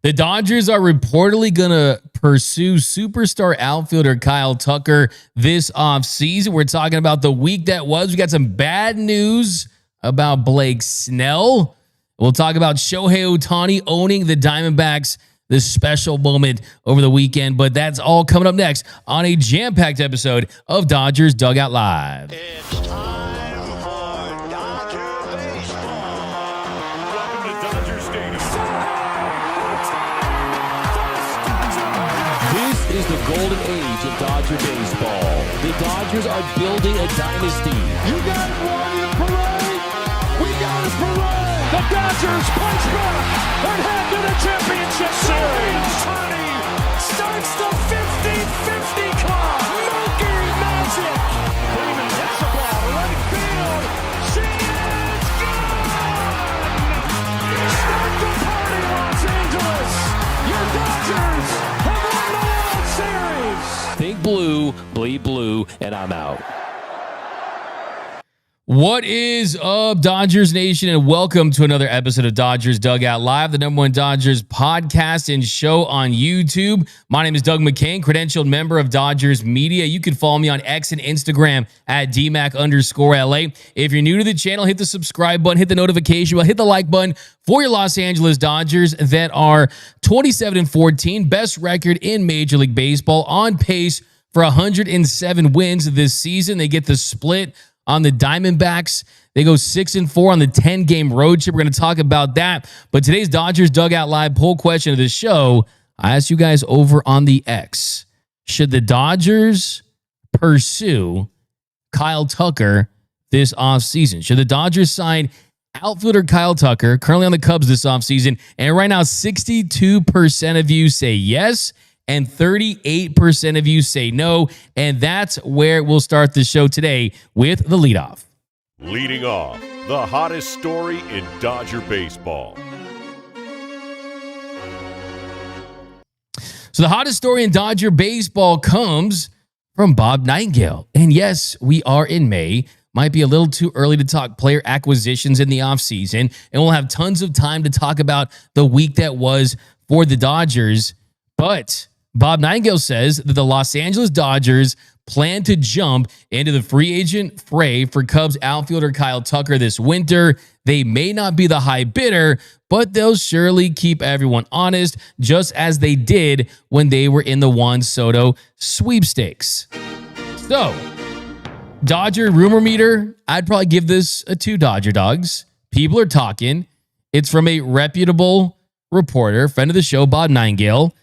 The Dodgers are reportedly going to pursue superstar outfielder Kyle Tucker this offseason. We're talking about the week that was. We got some bad news about Blake Snell. We'll talk about Shohei Ohtani owning the Diamondbacks, this special moment over the weekend. But that's all coming up next on a jam-packed episode of Dodgers Dugout Live. It's time for Dodger baseball. Welcome to Dodger Stadium. This is the golden age of Dodger baseball. The Dodgers are building a dynasty. You guys ready to parade? We got a parade. The Dodgers punch back and head to the championship series. Ohtani starts the 50-50 club. Milky Magic. Freeman hits the ball to right field. She is gone. Start the party, Los Angeles. Your Dodgers have won the World Series. Think blue, bleed blue, and I'm out. What is up, Dodgers Nation, and welcome to another episode of Dodgers Dugout Live, the _1 Dodgers podcast and show on YouTube. My name is Doug McKain, credentialed member of Dodgers Media. You can follow me on X and Instagram at DMAC_LA. If you're new to the channel, hit the subscribe button, hit the notification bell, hit the like button for your Los Angeles Dodgers that are 27-14, best record in Major League Baseball, on pace for 107 wins this season. They get the split on the Diamondbacks. They go 6-4 on the 10-game road trip. We're going to talk about that. But today's Dodgers Dugout Live poll question of the show, I asked you guys over on the X, should the Dodgers pursue Kyle Tucker this offseason? Should the Dodgers sign outfielder Kyle Tucker, currently on the Cubs this offseason? And right now, 62% of you say yes, and 38% of you say no. And that's where we'll start the show today with the leadoff. Leading off, the hottest story in Dodger baseball. So the hottest story in Dodger baseball comes from Bob Nightingale. And yes, we are in May. Might be a little too early to talk player acquisitions in the offseason. And we'll have tons of time to talk about the week that was for the Dodgers. But Bob Nightingale says that the Los Angeles Dodgers plan to jump into the free agent fray for Cubs outfielder Kyle Tucker this winter. They may not be the high bidder, but they'll surely keep everyone honest, just as they did when they were in the Juan Soto sweepstakes. So, Dodger rumor meter, I'd probably give this a 2 Dodger dogs. People are talking. It's from a reputable reporter, friend of the show, Bob Nightingale.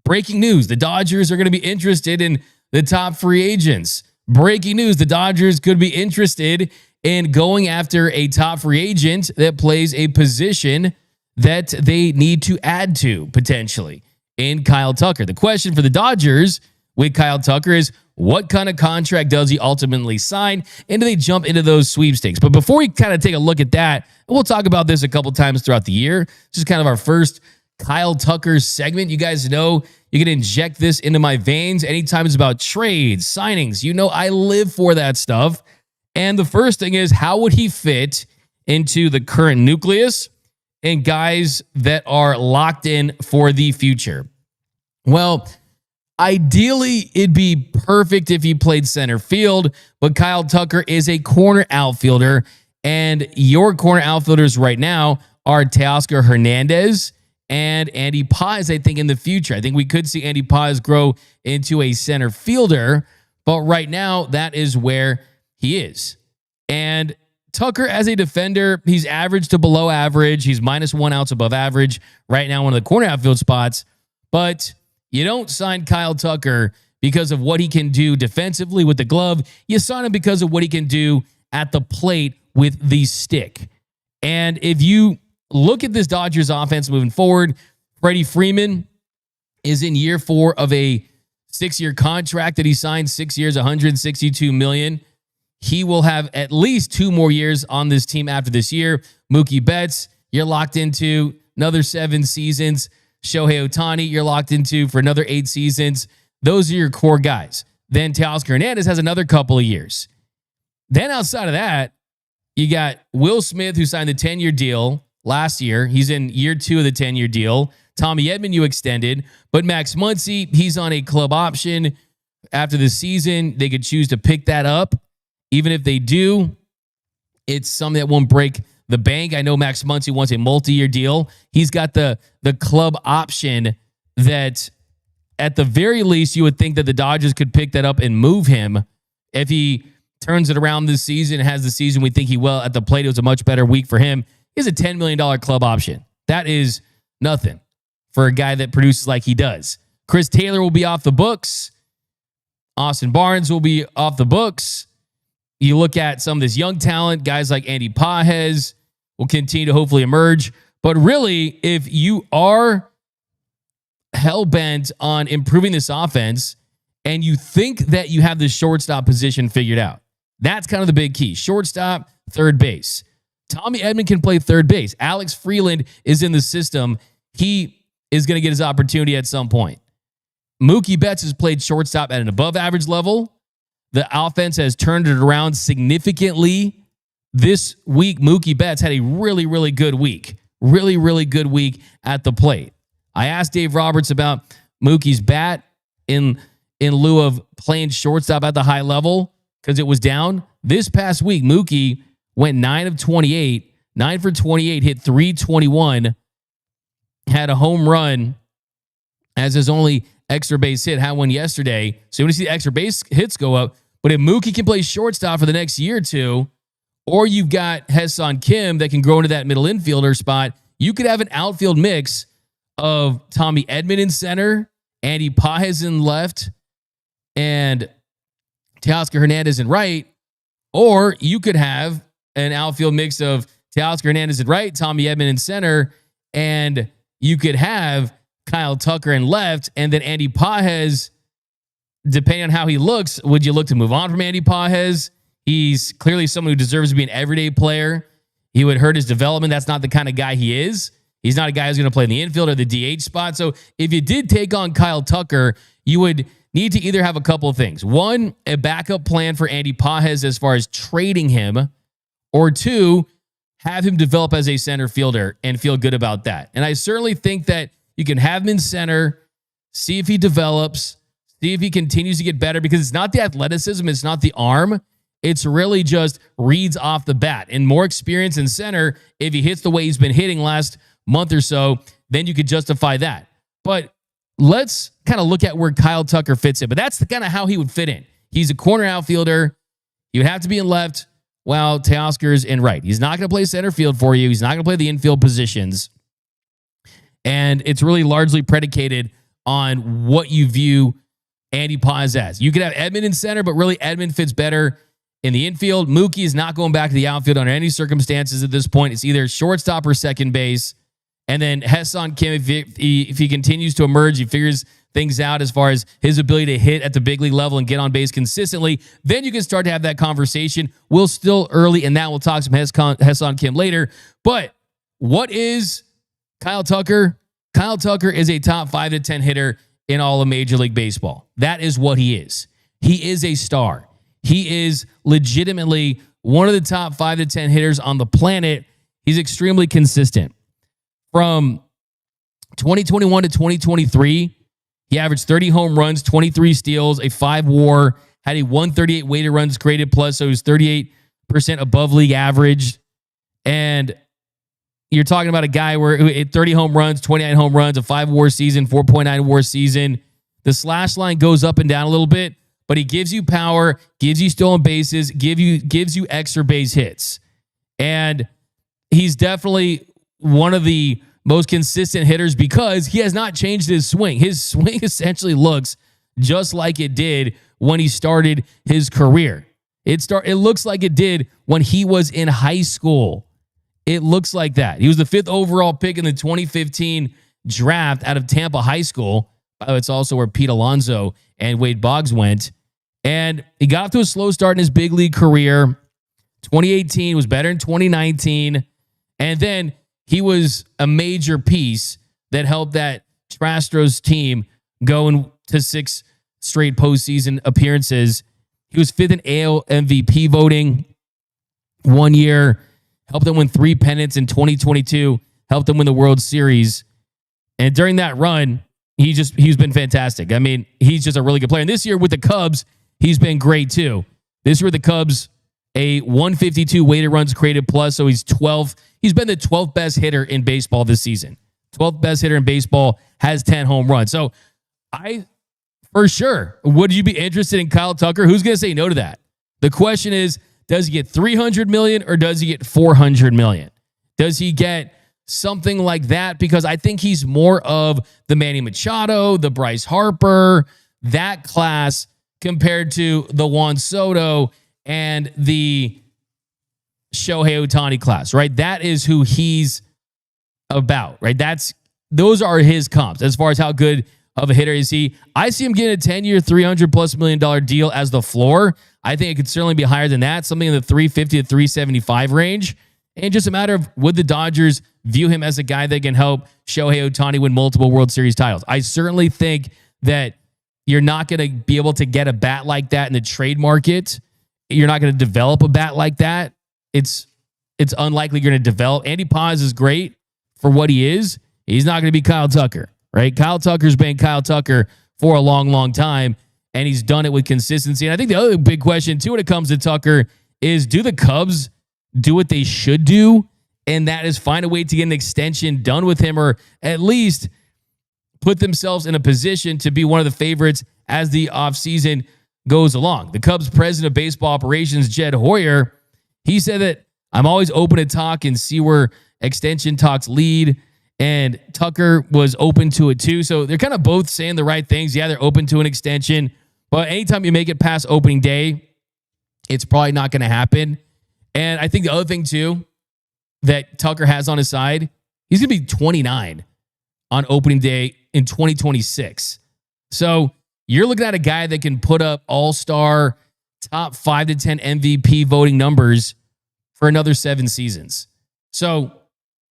Breaking news, the Dodgers are going to be interested in the top free agents. Breaking news, the Dodgers could be interested in going after a top free agent that plays a position that they need to add to, potentially, in Kyle Tucker. The question for the Dodgers with Kyle Tucker is, what kind of contract does he ultimately sign? And do they jump into those sweepstakes? But before we kind of take a look at that, we'll talk about this a couple times throughout the year. This is kind of our first Kyle Tucker segment. You guys know you can inject this into my veins anytime it's about trades, signings. You know I live for that stuff. And the first thing is, how would he fit into the current nucleus and guys that are locked in for the future? Well, ideally, it'd be perfect if he played center field, but Kyle Tucker is a corner outfielder, and your corner outfielders right now are Teoscar Hernandez and Andy Paz, I think, in the future. I think we could see Andy Paz grow into a center fielder, but right now, that is where he is. And Tucker, as a defender, he's average to below average. He's -1 outs above average right now, one of the corner outfield spots. But you don't sign Kyle Tucker because of what he can do defensively with the glove. You sign him because of what he can do at the plate with the stick. And if you look at this Dodgers offense moving forward, Freddie Freeman is in year 4 of a 6-year contract that he signed, 6 years, $162 million. He will have at least 2 more years on this team after this year. Mookie Betts, you're locked into another 7 seasons. Shohei Ohtani, you're locked into for another 8 seasons. Those are your core guys. Then Teoscar Hernandez has another couple of years. Then outside of that, you got Will Smith, who signed the 10-year deal last year. He's in year 2 of the 10-year deal. Tommy Edman, you extended. But Max Muncy, he's on a club option. After the season, they could choose to pick that up. Even if they do, it's something that won't break the bank. I know Max Muncy wants a multi-year deal. He's got the club option that at the very least you would think that the Dodgers could pick that up and move him. If he turns it around this season, has the season we think he will at the plate, it was a much better week for him. He has a $10 million club option. That is nothing for a guy that produces like he does. Chris Taylor will be off the books. Austin Barnes will be off the books. You look at some of this young talent, guys like Andy Pages will continue to hopefully emerge. But really, if you are hell-bent on improving this offense and you think that you have the shortstop position figured out, that's kind of the big key. Shortstop, third base. Tommy Edman can play third base. Alex Freeland is in the system. He is going to get his opportunity at some point. Mookie Betts has played shortstop at an above-average level. The offense has turned it around significantly. This week, Mookie Betts had a really, really good week. Really, really good week at the plate. I asked Dave Roberts about Mookie's bat in lieu of playing shortstop at the high level because it was down. This past week, Mookie went 9 of 28, 9 for 28, hit .321, had a home run as his only extra base hit, had one yesterday. So you want to see the extra base hits go up. But if Mookie can play shortstop for the next year or two, or you've got Hyeseong Kim that can grow into that middle infielder spot, you could have an outfield mix of Tommy Edman in center, Andy Pages in left, and Teoscar Hernandez in right. Or you could have an outfield mix of Teoscar Hernandez in right, Tommy Edman in center, and you could have Kyle Tucker in left, and then Andy Pages, depending on how he looks, would you look to move on from Andy Pages? He's clearly someone who deserves to be an everyday player. He would hurt his development. That's not the kind of guy he is. He's not a guy who's going to play in the infield or the DH spot. So if you did take on Kyle Tucker, you would need to either have a couple of things. One, a backup plan for Andy Pages as far as trading him, or two, have him develop as a center fielder and feel good about that. And I certainly think that you can have him in center, see if he develops, see if he continues to get better, because it's not the athleticism, it's not the arm. It's really just reads off the bat. And more experience in center, if he hits the way he's been hitting last month or so, then you could justify that. But let's kind of look at where Kyle Tucker fits in. But that's the kind of how he would fit in. He's a corner outfielder. He would have to be in left while Teoscar's in right. He's not going to play center field for you. He's not going to play the infield positions. And it's really largely predicated on what you view Andy Pages as. You could have Edman in center, but really Edman fits better in the infield. Mookie is not going back to the outfield under any circumstances at this point. It's either shortstop or second base. And then Hyeseong Kim, if he continues to emerge, he figures things out as far as his ability to hit at the big league level and get on base consistently, then you can start to have that conversation. We're still early in that. We'll talk some Hyeseong Kim later. But what is Kyle Tucker? Kyle Tucker is a top 5 to 10 hitter in all of Major League Baseball. That is what he is. He is a star. He is legitimately one of the top 5 to 10 hitters on the planet. He's extremely consistent. From 2021 to 2023, he averaged 30 home runs, 23 steals, a 5 WAR, had a 138 weighted runs created plus, so he was 38% above league average. And you're talking about a guy where 30 home runs, 29 home runs, a 5 WAR season, 4.9 WAR season. The slash line goes up and down a little bit, but he gives you power, gives you stolen bases, gives you extra base hits. And he's definitely one of the most consistent hitters because he has not changed his swing. His swing essentially looks just like it did when he started his career. It looks like it did when he was in high school. It looks like that. He was the 5th overall pick in the 2015 draft out of Tampa High School. It's also where Pete Alonso and Wade Boggs went. And he got off to a slow start in his big league career. 2018 was better in 2019. And then he was a major piece that helped that Astros team go into 6 straight postseason appearances. He was 5th in AL MVP voting one year. helped them win 3 pennants in 2022, helped them win the World Series. And during that run, he's been fantastic. I mean, he's just a really good player. And this year with the Cubs, he's been great too. This year with the Cubs, a 152 weighted runs created plus, so he's 12th. He's been the 12th best hitter in baseball this season. 12th best hitter in baseball, has 10 home runs. So for sure, would you be interested in Kyle Tucker? Who's going to say no to that? The question is, does he get $300 million or does he get $400 million? Does he get something like that? Because I think he's more of the Manny Machado, the Bryce Harper, that class compared to the Juan Soto and the Shohei Ohtani class, right? That is who he's about, right? Those are his comps as far as how good of a hitter is he. I see him getting a 10-year, $300+ million deal as the floor. I think it could certainly be higher than that, something in the 350 to 375 range. And just a matter of, would the Dodgers view him as a guy that can help Shohei Ohtani win multiple World Series titles? I certainly think that you're not going to be able to get a bat like that in the trade market. You're not going to develop a bat like that. It's unlikely you're going to develop. Andy Paz is great for what he is. He's not going to be Kyle Tucker, right? Kyle Tucker's been Kyle Tucker for a long, long time, and he's done it with consistency. And I think the other big question, too, when it comes to Tucker is, do the Cubs do what they should do? And that is find a way to get an extension done with him, or at least put themselves in a position to be one of the favorites as the offseason goes along. The Cubs president of baseball operations, Jed Hoyer, he said that I'm always open to talk and see where extension talks lead. And Tucker was open to it too. So they're kind of both saying the right things. Yeah, they're open to an extension. But anytime you make it past opening day, it's probably not going to happen. And I think the other thing too that Tucker has on his side, he's going to be 29 on opening day in 2026. So you're looking at a guy that can put up all-star, top 5 to 10 MVP voting numbers for another 7 seasons. So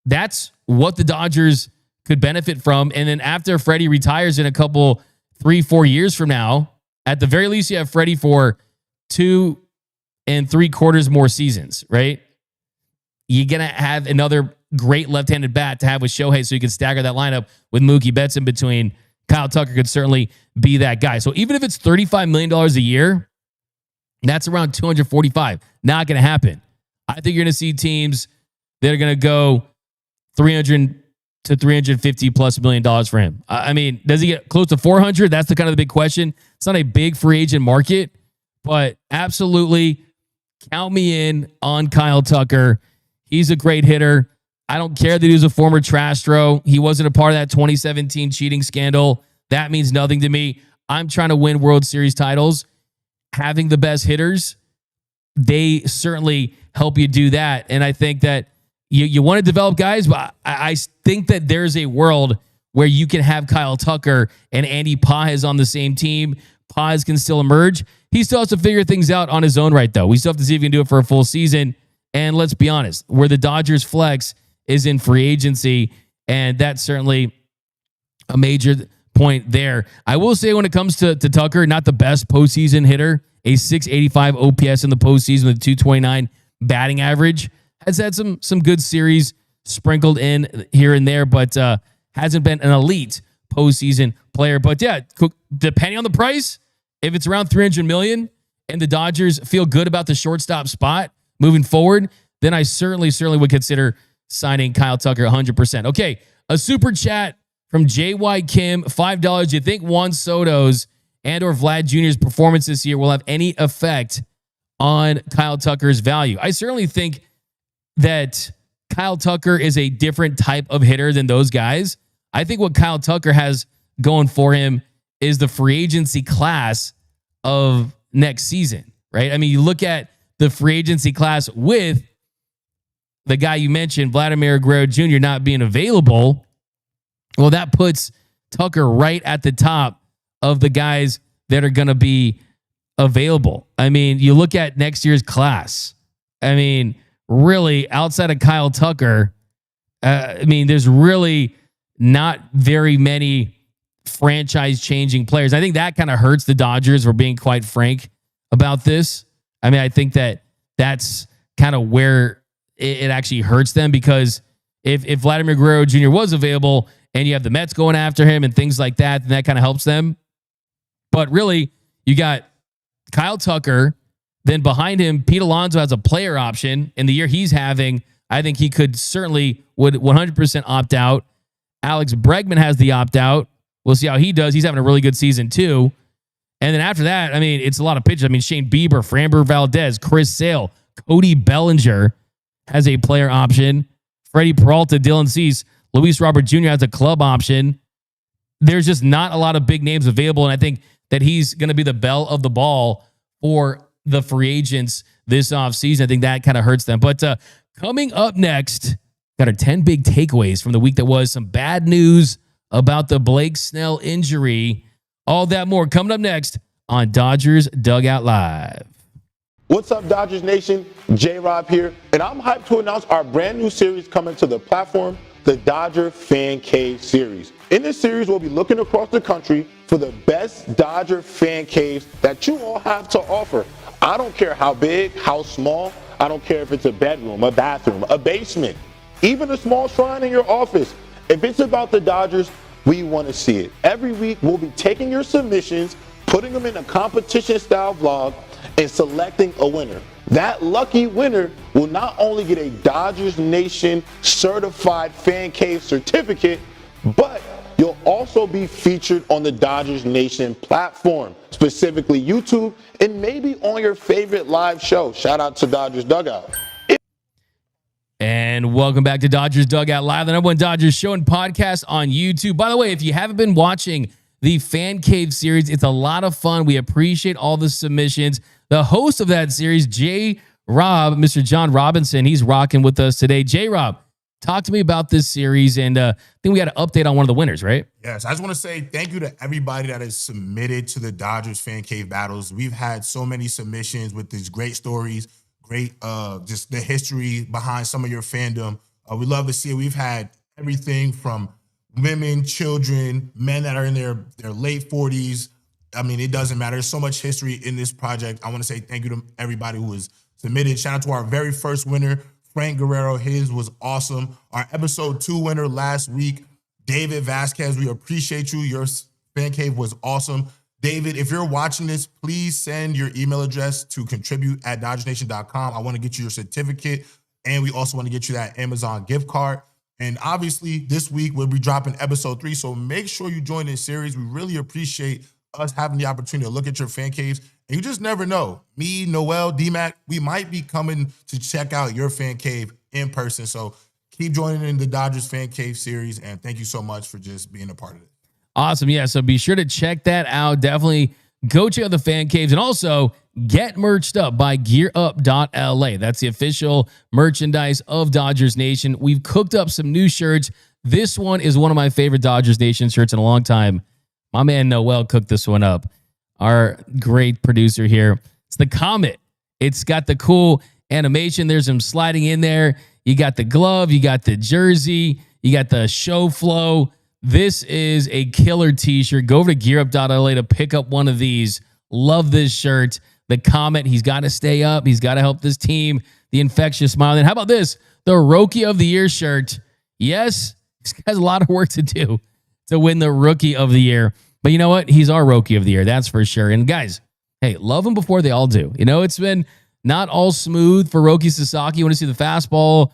that's what the Dodgers could benefit from. And then after Freddie retires in a couple, 3-4 years from now, at the very least, you have Freddie for 2 3/4 more seasons, right? You're going to have another great left-handed bat to have with Shohei, so you can stagger that lineup with Mookie Betts in between. Kyle Tucker could certainly be that guy. So even if it's $35 million a year, that's around $245. Not going to happen. I think you're going to see teams that are going to go $300 to $350+ million for him. I mean, does he get close to $400? That's the kind of the big question. It's not a big free agent market, but absolutely count me in on Kyle Tucker. He's a great hitter. I don't care that he was a former trash throw. He wasn't a part of that 2017 cheating scandal. That means nothing to me. I'm trying to win World Series titles. Having the best hitters, they certainly help you do that. And I think that you want to develop guys, but I think that there's a world where you can have Kyle Tucker and Andy Paz on the same team. Paz can still emerge. He still has to figure things out on his own right, though. We still have to see if he can do it for a full season. And let's be honest, where the Dodgers flex is in free agency, and that's certainly a major point there. I will say when it comes to Tucker, not the best postseason hitter, a 685 OPS in the postseason with a 229 batting average. Has had some good series sprinkled in here and there, but hasn't been an elite postseason player. But yeah, depending on the price, if it's around $300 million and the Dodgers feel good about the shortstop spot moving forward, then I certainly would consider signing Kyle Tucker 100%. Okay, a super chat from J.Y. Kim, $5. Do you think Juan Soto's and or Vlad Jr.'s performance this year will have any effect on Kyle Tucker's value? I certainly think that Kyle Tucker is a different type of hitter than those guys. I think what Kyle Tucker has going for him is the free agency class of next season, right? I mean, you look at the free agency class with the guy you mentioned, Vladimir Guerrero Jr., not being available. Well, that puts Tucker right at the top of the guys that are going to be available. I mean, you look at next year's class. I mean, really, outside of Kyle Tucker, there's really not very many franchise-changing players. I think that kind of hurts the Dodgers, for being quite frank about this. I mean, I think that that's kind of where it actually hurts them, because if Vladimir Guerrero Jr. was available and you have the Mets going after him and things like that, then that kind of helps them. But really, you got Kyle Tucker. Then behind him, Pete Alonso has a player option. In the year he's having, I think he would 100% opt out. Alex Bregman has the opt out. We'll see how he does. He's having a really good season too. And then after that, I mean, it's a lot of pitchers. I mean, Shane Bieber, Framber Valdez, Chris Sale, Cody Bellinger has a player option. Freddie Peralta, Dylan Cease, Luis Robert Jr. has a club option. There's just not a lot of big names available, and I think that he's going to be the belle of the ball for the free agents this offseason. I think that kind of hurts them. But coming up next, got our 10 big takeaways from the week that was. Some bad news about the Blake Snell injury. All that more coming up next on Dodgers Dugout Live. What's up, Dodgers Nation? J-Rob here, and I'm hyped to announce our brand new series coming to the platform, the Dodger Fan Cave Series. In this series, we'll be looking across the country for the best Dodger fan caves that you all have to offer. I don't care how big, how small. I don't care if it's a bedroom, a bathroom, a basement, even a small shrine in your office. If it's about the Dodgers, we want to see it. Every week, we'll be taking your submissions, putting them in a competition-style vlog, and selecting a winner. That lucky winner will not only get a Dodgers Nation certified fan cave certificate, but you'll also be featured on the Dodgers Nation platform, specifically YouTube, and maybe on your favorite live show. Shout out to Dodgers Dugout. And welcome back to Dodgers Dugout Live, the number one Dodgers show and podcast on YouTube. By the way, if you haven't been watching the Fan Cave series, it's a lot of fun. We appreciate all the submissions. The host of that series, J-Rob, Mr. John Robinson, he's rocking with us today. J-Rob, talk to me about this series, and I think we got an update on one of the winners, right? Yes, I just want to say thank you to everybody that has submitted to the Dodgers Fan Cave battles. We've had so many submissions with these great stories, great just the history behind some of your fandom. We love to see it. We've had everything from women, children, men that are in their late 40s. I mean, it doesn't matter. There's so much history in this project. I want to say thank you to everybody who has submitted. Shout out to our very first winner, Frank Guerrero. His was awesome. Our episode 2 winner last week, David Vasquez. We appreciate you. Your fan cave was awesome. David, if you're watching this, please send your email address to contribute@dodgersnation.com. I want to get you your certificate, and we also want to get you that Amazon gift card. And obviously, this week we'll be dropping episode 3, so make sure you join this series. We really appreciate us having the opportunity to look at your fan caves. And you just never know. Me, Noel, D-Mac, we might be coming to check out your fan cave in person. So keep joining in the Dodgers Fan Cave series, and thank you so much for just being a part of it. Awesome. Yeah, so be sure to check that out. Definitely go check out the fan caves, and also get merched up by gearup.la. That's the official merchandise of Dodgers Nation. We've cooked up some new shirts. This one is one of my favorite Dodgers Nation shirts in a long time. My man Noel cooked this one up. Our great producer here. It's the Comet. It's got the cool animation. There's him sliding in there. You got the glove. You got the jersey. You got the show flow. This is a killer t-shirt. Go over to gearup.la to pick up one of these. Love this shirt. The Comet, he's got to stay up. He's got to help this team. The infectious smile. And how about this? The Roki of the Year shirt. Yes, this has a lot of work to do to win the Rookie of the Year. But you know what? He's our Rookie of the Year. That's for sure. And guys, hey, love him before they all do. You know, it's been not all smooth for Roki Sasaki. You want to see the fastball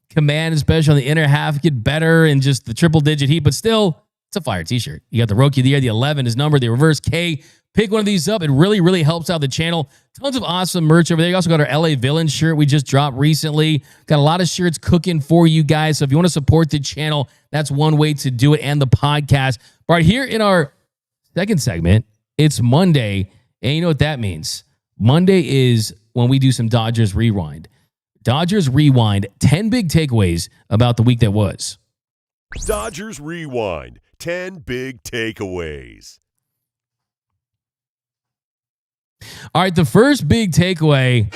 command, especially on the inner half, get better and just the triple-digit heat. But still, it's a fire t-shirt. You got the Rookie of the Year, the 11 is numbered, the reverse K. Pick one of these up. It really, really helps out the channel. Tons of awesome merch over there. You also got our LA Villain shirt we just dropped recently. Got a lot of shirts cooking for you guys. So if you want to support the channel, that's one way to do it, and the podcast. Right here in our second segment, it's Monday, and you know what that means. Monday is when we do some Dodgers Rewind. Dodgers Rewind, 10 big takeaways about the week that was. Dodgers Rewind, 10 big takeaways. All right, the first big takeaway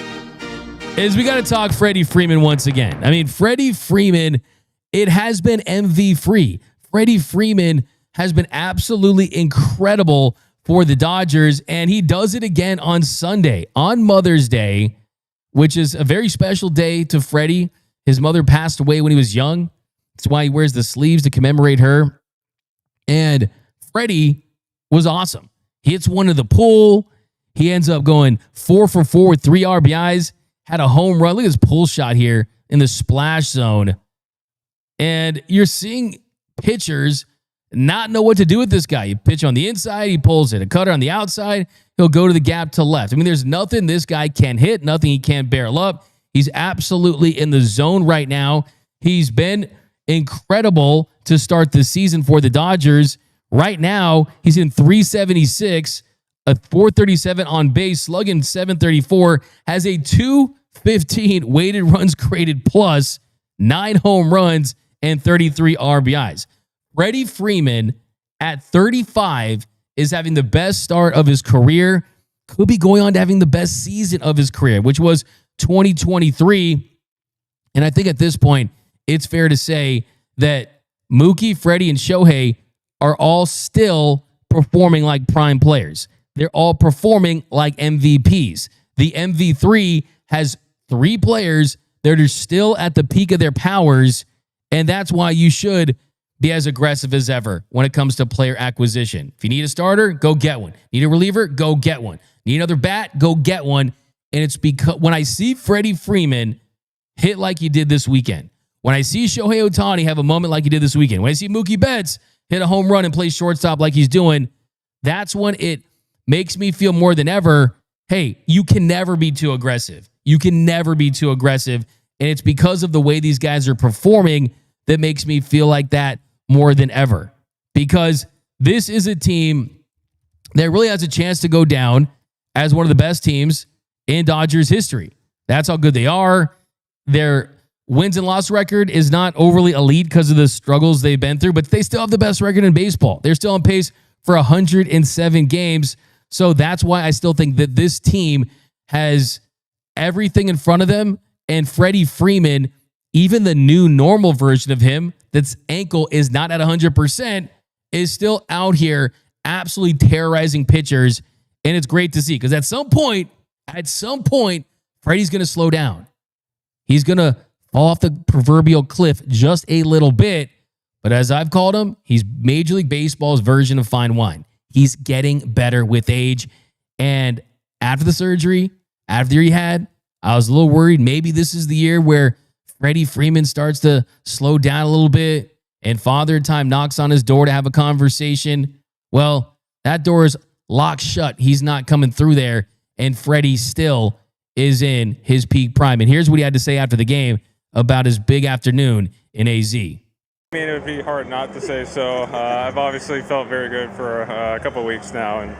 is we got to talk Freddie Freeman once again. I mean, Freddie Freeman, it has been MV free. Freddie Freeman has been absolutely incredible for the Dodgers, and he does it again on Sunday, on Mother's Day, which is a very special day to Freddie. His mother passed away when he was young. That's why he wears the sleeves to commemorate her. And Freddie was awesome. He hits one to the pool. He ends up going 4 for 4 with 3 RBIs. Had a home run. Look at his pull shot here in the splash zone. And you're seeing pitchers not know what to do with this guy. You pitch on the inside, he pulls it. A cutter on the outside, he'll go to the gap to left. I mean, there's nothing this guy can't hit, nothing he can't barrel up. He's absolutely in the zone right now. He's been incredible to start the season for the Dodgers. Right now, he's in 376, a 437 on base, slugging 734, has a 215 weighted runs created plus, 9 home runs, and 33 RBIs. Freddie Freeman at 35 is having the best start of his career. Could be going on to having the best season of his career, which was 2023. And I think at this point, it's fair to say that Mookie, Freddie, and Shohei are all still performing like prime players. They're all performing like MVPs. The MV3 has 3 players that are still at the peak of their powers, and that's why you should be as aggressive as ever when it comes to player acquisition. If you need a starter, go get one. Need a reliever? Go get one. Need another bat? Go get one. And it's because when I see Freddie Freeman hit like he did this weekend, when I see Shohei Ohtani have a moment like he did this weekend, when I see Mookie Betts hit a home run and play shortstop like he's doing, that's when it makes me feel more than ever, hey, you can never be too aggressive. You can never be too aggressive. And it's because of the way these guys are performing that makes me feel like that more than ever. Because this is a team that really has a chance to go down as one of the best teams in Dodgers history. That's how good they are. Their wins and loss record is not overly elite because of the struggles they've been through, but they still have the best record in baseball. They're still on pace for 107 games. So that's why I still think that this team has everything in front of them. And Freddie Freeman, even the new normal version of him, that's ankle is not at 100%, is still out here absolutely terrorizing pitchers. And it's great to see because at some point, Freddie's going to slow down. He's going to fall off the proverbial cliff just a little bit. But as I've called him, he's Major League Baseball's version of fine wine. He's getting better with age. And after the surgery, after the year he had, I was a little worried. Maybe this is the year where Freddie Freeman starts to slow down a little bit and Father Time knocks on his door to have a conversation. Well, that door is locked shut. He's not coming through there. And Freddie still is in his peak prime. And here's what he had to say after the game about his big afternoon in AZ. I mean, it would be hard not to say so. I've obviously felt very good for a couple of weeks now. And,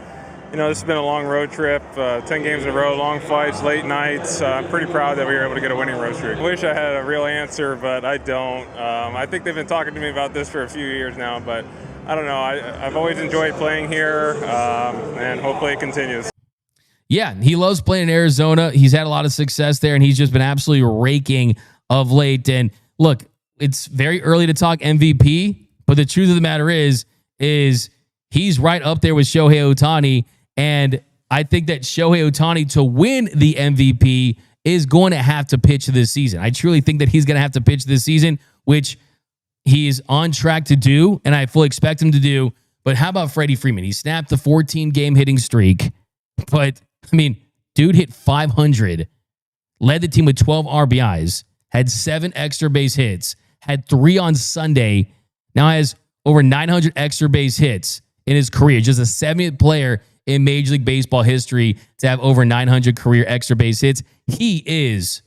you know, this has been a long road trip, 10 games in a row, long fights, late nights. I'm pretty proud that we were able to get a winning road streak. I wish I had a real answer, but I don't. I think they've been talking to me about this for a few years now, but I don't know. I've always enjoyed playing here, and hopefully it continues. Yeah, he loves playing in Arizona. He's had a lot of success there, and he's just been absolutely raking of late. And look, it's very early to talk MVP, but the truth of the matter is he's right up there with Shohei Ohtani. And I think that Shohei Ohtani, to win the MVP, is going to have to pitch this season. I truly think that he's going to have to pitch this season, which he is on track to do, and I fully expect him to do. But how about Freddie Freeman? He snapped the 14-game hitting streak, but I mean, dude hit 500, led the team with 12 RBIs, had 7 extra base hits, had 3 on Sunday, now has over 900 extra base hits in his career. Just a 70th player in Major League Baseball history to have over 900 career extra base hits. He is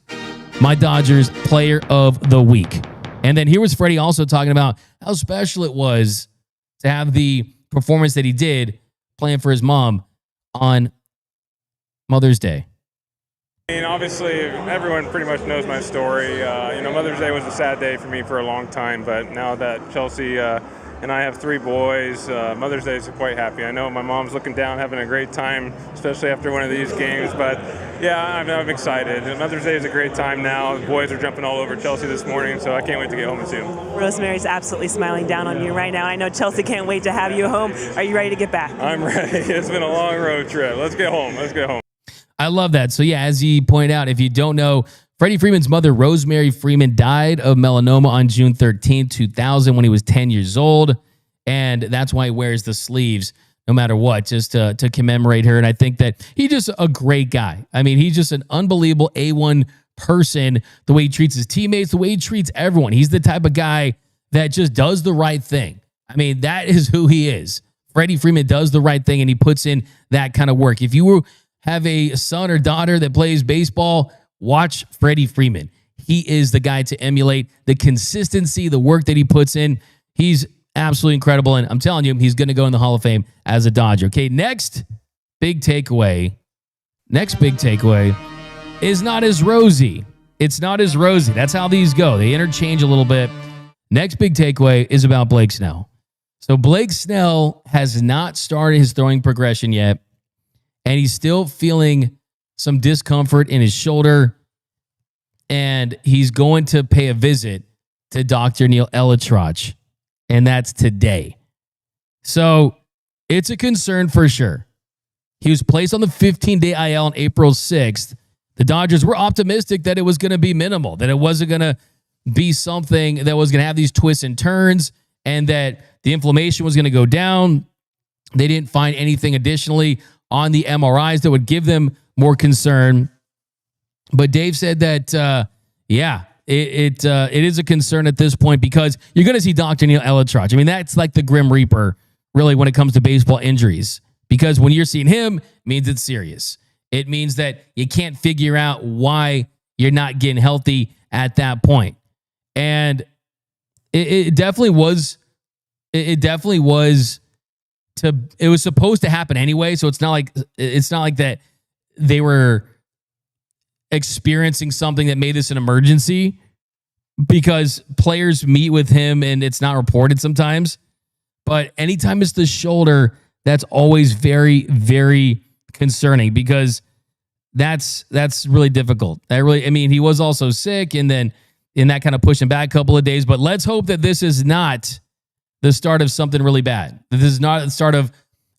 my Dodgers player of the week. And then here was Freddie also talking about how special it was to have the performance that he did playing for his mom on Mother's Day. I mean, obviously, everyone pretty much knows my story. Mother's Day was a sad day for me for a long time, but now that Chelsea and I have 3 boys, Mother's Day is quite happy. I know my mom's looking down, having a great time, especially after one of these games, but yeah, I'm excited. Mother's Day is a great time now. The boys are jumping all over Chelsea this morning, so I can't wait to get home and see them. Rosemary's absolutely smiling down on you right now. I know Chelsea can't wait to have you home. Are you ready to get back? I'm ready. It's been a long road trip. Let's get home. Let's get home. I love that. So yeah, as he pointed out, if you don't know, Freddie Freeman's mother, Rosemary Freeman, died of melanoma on June 13, 2000 when he was 10 years old. And that's why he wears the sleeves no matter what, just to commemorate her. And I think that he's just a great guy. I mean, he's just an unbelievable A1 person, the way he treats his teammates, the way he treats everyone. He's the type of guy that just does the right thing. I mean, that is who he is. Freddie Freeman does the right thing, and he puts in that kind of work. If you have a son or daughter that plays baseball, watch Freddie Freeman. He is the guy to emulate. The consistency, the work that he puts in, he's absolutely incredible. And I'm telling you, he's going to go in the Hall of Fame as a Dodger. Okay, next big takeaway is not as rosy. It's not as rosy. That's how these go. They interchange a little bit. Next big takeaway is about Blake Snell. So Blake Snell has not started his throwing progression yet, and he's still feeling some discomfort in his shoulder, and he's going to pay a visit to Dr. Neil Elitroch, and that's today. So it's a concern for sure. He was placed on the 15-day IL on April 6th. The Dodgers were optimistic that it was going to be minimal, that it wasn't going to be something that was going to have these twists and turns, and that the inflammation was going to go down. They didn't find anything additionally on the MRIs that would give them more concern. But Dave said that, it is a concern at this point because you're going to see Dr. Neil Elitroch. I mean, that's like the Grim Reaper, really, when it comes to baseball injuries. Because when you're seeing him, it means it's serious. It means that you can't figure out why you're not getting healthy at that point. And it definitely was. It was supposed to happen anyway. So it's not like that they were experiencing something that made this an emergency, because players meet with him and it's not reported sometimes. But anytime it's the shoulder, that's always very, very concerning, because that's really difficult. He was also sick, and then that kind of pushed him back a couple of days. But let's hope that this is not the start of something really bad. This is not the start of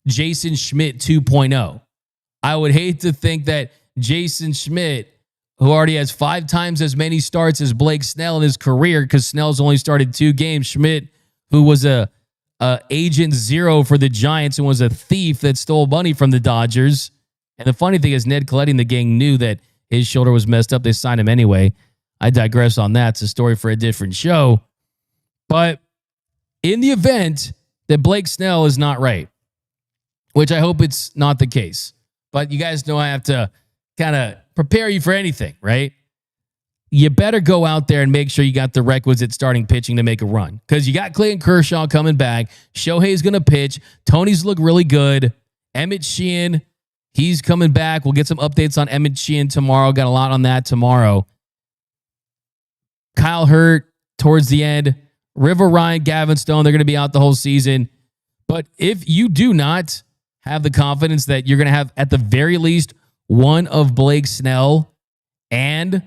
Jason Schmidt 2.0. I would hate to think that Jason Schmidt, who already has 5 times as many starts as Blake Snell in his career, because Snell's only started 2 games. Schmidt, who was a agent 0 for the Giants and was a thief that stole money from the Dodgers. And the funny thing is, Ned Colletti and the gang knew that his shoulder was messed up. They signed him anyway. I digress on that. It's a story for a different show. But in the event that Blake Snell is not right, which I hope it's not the case, but you guys know I have to kind of prepare you for anything, right? You better go out there and make sure you got the requisite starting pitching to make a run, because you got Clayton Kershaw coming back. Shohei's going to pitch. Tony's look really good. Emmett Sheehan, he's coming back. We'll get some updates on Emmett Sheehan tomorrow. Got a lot on that tomorrow. Kyle Hurt towards the end. River Ryan, Gavin Stone, they're going to be out the whole season. But if you do not have the confidence that you're going to have at the very least one of Blake Snell and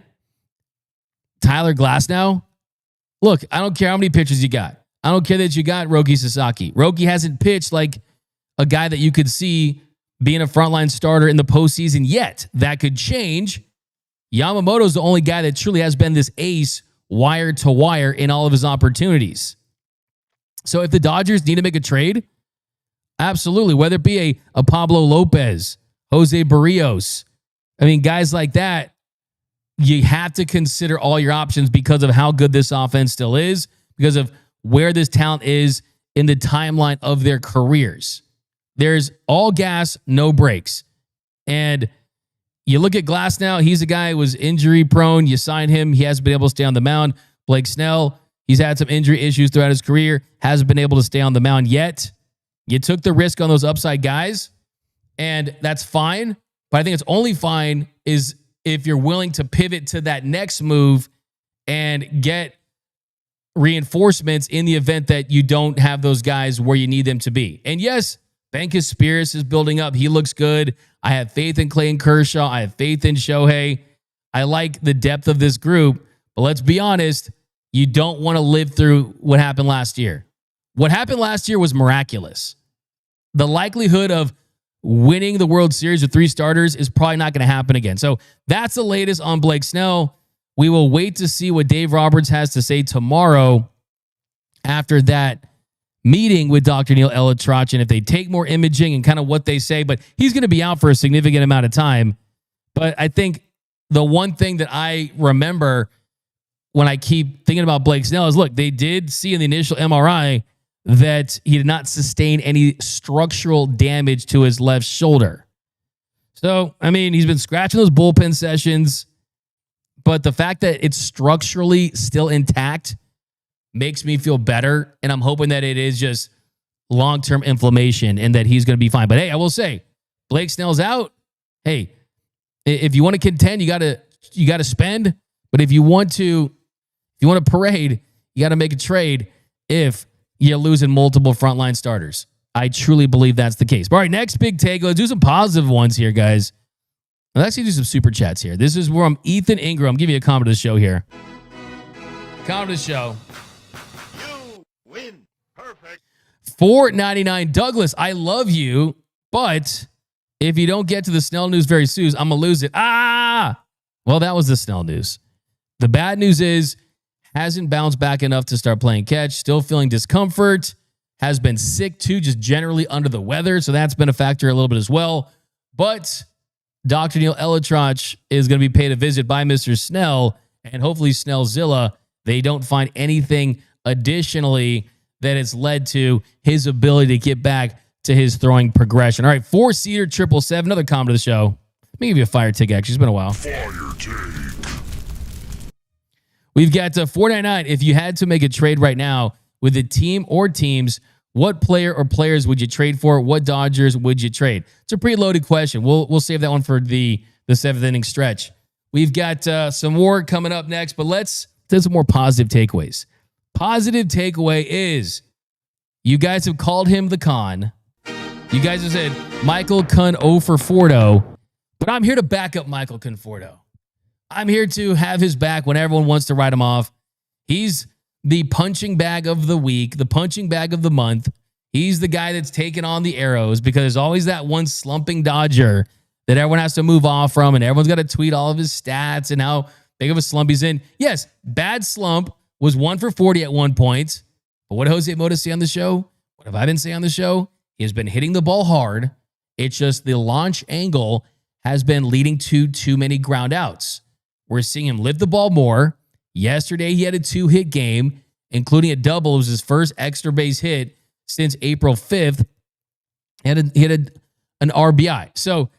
Tyler Glasnow, look, I don't care how many pitchers you got. I don't care that you got Roki Sasaki. Roki hasn't pitched like a guy that you could see being a frontline starter in the postseason yet. That could change. Yamamoto's the only guy that truly has been this ace wire to wire in all of his opportunities. So if the Dodgers need to make a trade, absolutely. Whether it be a Pablo Lopez, Jose Barrios, guys like that, you have to consider all your options because of how good this offense still is, because of where this talent is in the timeline of their careers. There's all gas, no brakes. And you look at Glasnow, he's a guy who was injury prone. You sign him, he hasn't been able to stay on the mound. Blake Snell, he's had some injury issues throughout his career, hasn't been able to stay on the mound yet. You took the risk on those upside guys, and that's fine. But I think it's only fine is if you're willing to pivot to that next move and get reinforcements in the event that you don't have those guys where you need them to be. And yes, Bankus Spears is building up. He looks good. I have faith in Clayton Kershaw. I have faith in Shohei. I like the depth of this group. But let's be honest, you don't want to live through what happened last year. What happened last year was miraculous. The likelihood of winning the World Series with 3 starters is probably not going to happen again. So that's the latest on Blake Snell. We will wait to see what Dave Roberts has to say tomorrow after that meeting with Dr. Neil Elitrach, and if they take more imaging and kind of what they say, but he's going to be out for a significant amount of time. But I think the one thing that I remember when I keep thinking about Blake Snell is, look, they did see in the initial MRI that he did not sustain any structural damage to his left shoulder. So, I mean, he's been scratching those bullpen sessions, but the fact that it's structurally still intact makes me feel better, and I'm hoping that it is just long-term inflammation and that he's going to be fine. But hey, I will say, Blake Snell's out. Hey, if you want to contend, you got to spend. But if you want to parade, you got to make a trade if you're losing multiple frontline starters. I truly believe that's the case. All right, next big take. Let's do some positive ones here, guys. Let's actually do some super chats here. This is where I'm Ethan Ingram. Give me a comment of the show here. Comment of the show. You win. Perfect. $4.99. Douglas, I love you, but if you don't get to the Snell news very soon, I'm going to lose it. Well, that was the Snell news. The bad news is, hasn't bounced back enough to start playing catch. Still feeling discomfort. Has been sick too, just generally under the weather. So that's been a factor a little bit as well. But Dr. Neil Elitrach is going to be paid a visit by Mr. Snell, and hopefully Snellzilla, they don't find anything additionally that has led to his ability to get back to his throwing progression. All right, 4-seater 777, another comment of the show. Let me give you a fire tick, actually. It's been a while. Fire take. We've got $4.99. If you had to make a trade right now with a team or teams, what player or players would you trade for? What Dodgers would you trade? It's a pretty loaded question. We'll save that one for the seventh inning stretch. We've got some more coming up next, but let's do some more positive takeaways. Positive takeaway is you guys have called him the con. You guys have said Michael Conforto, but I'm here to back up Michael Conforto. I'm here to have his back when everyone wants to write him off. He's the punching bag of the week, the punching bag of the month. He's the guy that's taking on the arrows because there's always that one slumping Dodger that everyone has to move off from, and everyone's got to tweet all of his stats and how big of a slump he's in. Yes, bad slump, was 1 for 40 at one point. But what did Jose Mota say on the show? What have I been saying on the show? He has been hitting the ball hard. It's just the launch angle has been leading to too many ground outs. We're seeing him lift the ball more. Yesterday, he had a 2-hit game, including a double. It was his first extra base hit since April 5th. He had an RBI. So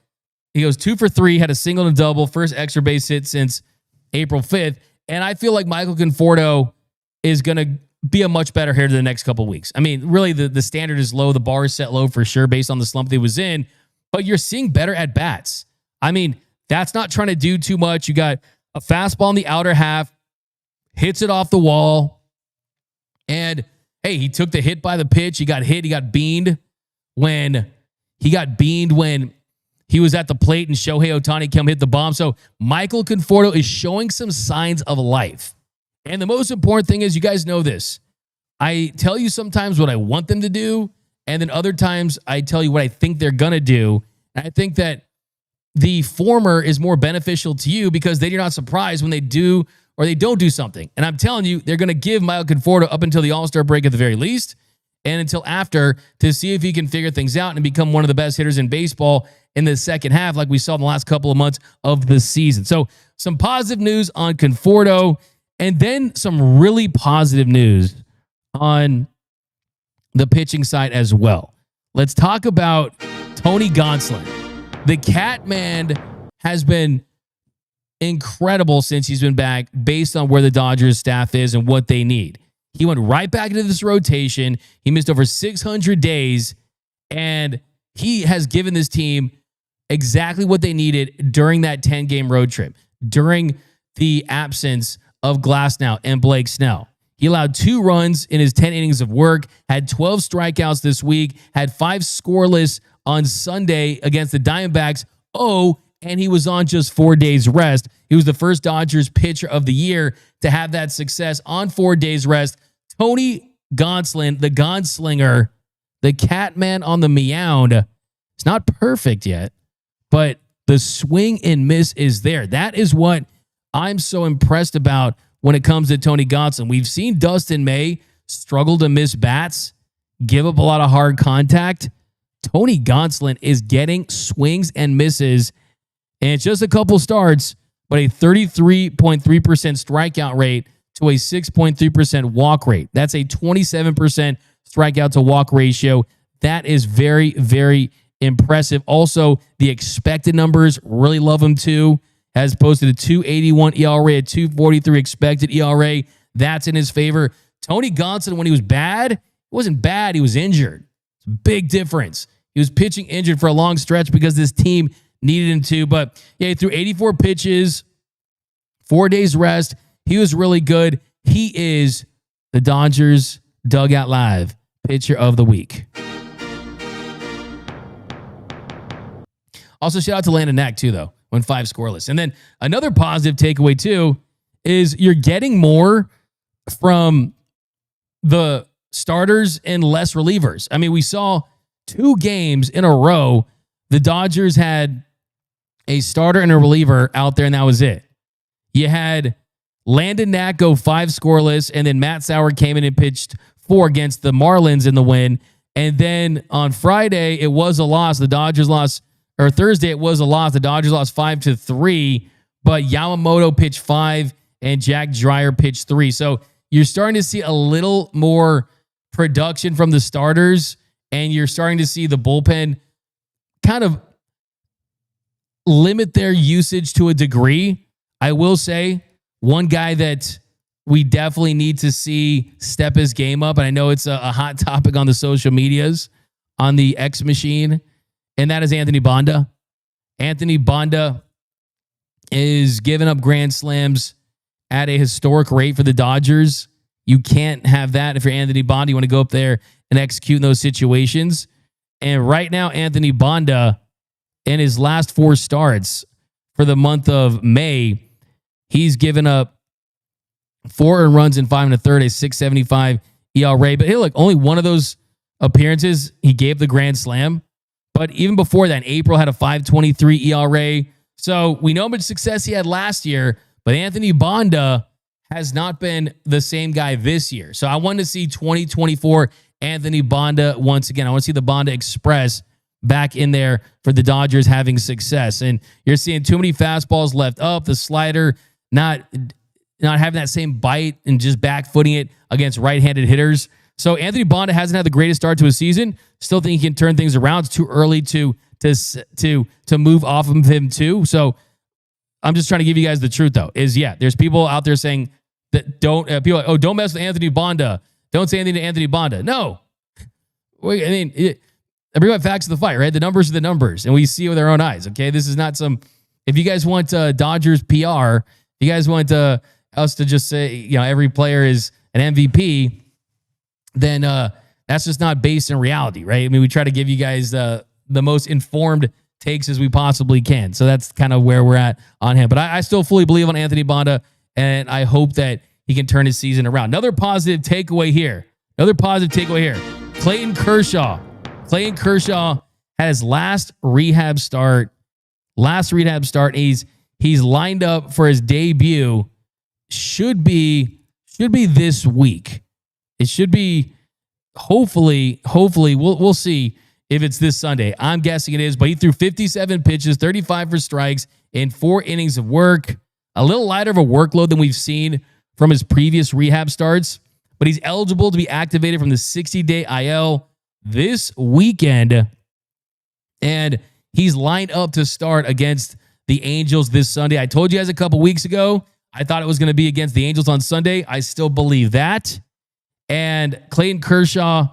he goes 2 for 3, had a single and a double, first extra base hit since April 5th. And I feel like Michael Conforto is going to be a much better hitter the next couple of weeks. I mean, really, the standard is low. The bar is set low for sure based on the slump that he was in. But you're seeing better at bats. I mean, that's not trying to do too much. You got a fastball in the outer half, hits it off the wall. And, hey, he took the hit by the pitch. He got hit. He got beaned when he was at the plate and Shohei Ohtani came hit the bomb. So Michael Conforto is showing some signs of life. And the most important thing is, you guys know this. I tell you sometimes what I want them to do, and then other times I tell you what I think they're going to do. And I think that the former is more beneficial to you because then you're not surprised when they do or they don't do something. And I'm telling you, they're going to give Michael Conforto up until the All-Star break at the very least, and until after, to see if he can figure things out and become one of the best hitters in baseball in the second half, like we saw in the last couple of months of the season. So some positive news on Conforto, and then some really positive news on the pitching side as well. Let's talk about Tony Gonsolin. The Catman has been incredible since he's been back based on where the Dodgers staff is and what they need. He went right back into this rotation. He missed over 600 days, and he has given this team exactly what they needed during that 10-game road trip, during the absence of Glasnow and Blake Snell. He allowed 2 runs in his 10 innings of work, had 12 strikeouts this week, had 5 scoreless on Sunday against the Diamondbacks. And he was on just 4 days rest. He was the first Dodgers pitcher of the year to have that success on 4 days rest. Tony Gonsolin, the Gonslinger, the Catman on the mound. It's not perfect yet, but the swing and miss is there. That is what I'm so impressed about when it comes to Tony Gonsolin. We've seen Dustin May struggle to miss bats, give up a lot of hard contact. Tony Gonsolin is getting swings and misses, and it's just a couple starts, but a 33.3% strikeout rate to a 6.3% walk rate. That's a 27% strikeout to walk ratio. That is very, very impressive. Also, the expected numbers, really love him too. Has posted a 2.81 ERA, a 2.43 expected ERA. That's in his favor. Tony Gonsolin, when he was bad, it wasn't bad. He was injured. It's a big difference. He was pitching injured for a long stretch because this team needed him to. But yeah, he threw 84 pitches, 4 days rest. He was really good. He is the Dodgers Dugout Live Pitcher of the Week. Also, shout out to Landon Knack, too, though, went 5 scoreless. And then another positive takeaway, too, is you're getting more from the starters and less relievers. I mean, we saw 2 games in a row, the Dodgers had a starter and a reliever out there, and that was it. You had Landon Knack go 5 scoreless, and then Matt Sauer came in and pitched 4 against the Marlins in the win. And then on Friday, it was a loss. The Dodgers lost, or Thursday, it was a loss. The Dodgers lost 5-3, but Yamamoto pitched 5 and Jack Dreyer pitched 3. So you're starting to see a little more production from the starters, and you're starting to see the bullpen kind of limit their usage to a degree. I will say one guy that we definitely need to see step his game up, and I know it's a hot topic on the social medias, on the X machine, and that is Anthony Banda. Anthony Banda is giving up grand slams at a historic rate for the Dodgers. You can't have that if you're Anthony Banda. You want to go up there and execute in those situations. And right now, Anthony Banda, in his last 4 starts for the month of May, he's given up 4 earned runs in 5 1/3, a 6.75 ERA. But hey, look, only one of those appearances he gave the grand slam. But even before that, in April had a 5.23 ERA. So we know how much success he had last year, but Anthony Banda has not been the same guy this year. So I want to see 2024 Anthony Banda once again. I want to see the Banda Express back in there for the Dodgers having success. And you're seeing too many fastballs left up, the slider not having that same bite and just back footing it against right-handed hitters. So Anthony Banda hasn't had the greatest start to his season. Still think he can turn things around. It's too early to move off of him too. So I'm just trying to give you guys the truth though. There's people out there saying that don't mess with Anthony Banda. Don't say anything to Anthony Banda. No, everyone facts of the fight, right? The numbers are the numbers, and we see it with our own eyes. Okay, this is not some. If you guys want Dodgers PR, if you guys want us to just say every player is an MVP, then that's just not based in reality, right? I mean, we try to give you guys the most informed takes as we possibly can. So that's kind of where we're at on him. But I still fully believe on Anthony Banda, and I hope that he can turn his season around. Another positive takeaway here. Clayton Kershaw. Clayton Kershaw had his last rehab start. He's lined up for his debut. Should be this week. It should be hopefully we'll see if it's this Sunday. I'm guessing it is, but he threw 57 pitches, 35 for strikes in 4 innings of work. A little lighter of a workload than we've seen from his previous rehab starts, but he's eligible to be activated from the 60-day IL this weekend, and he's lined up to start against the Angels this Sunday. I told you guys a couple weeks ago, I thought it was going to be against the Angels on Sunday. I still believe that. And Clayton Kershaw,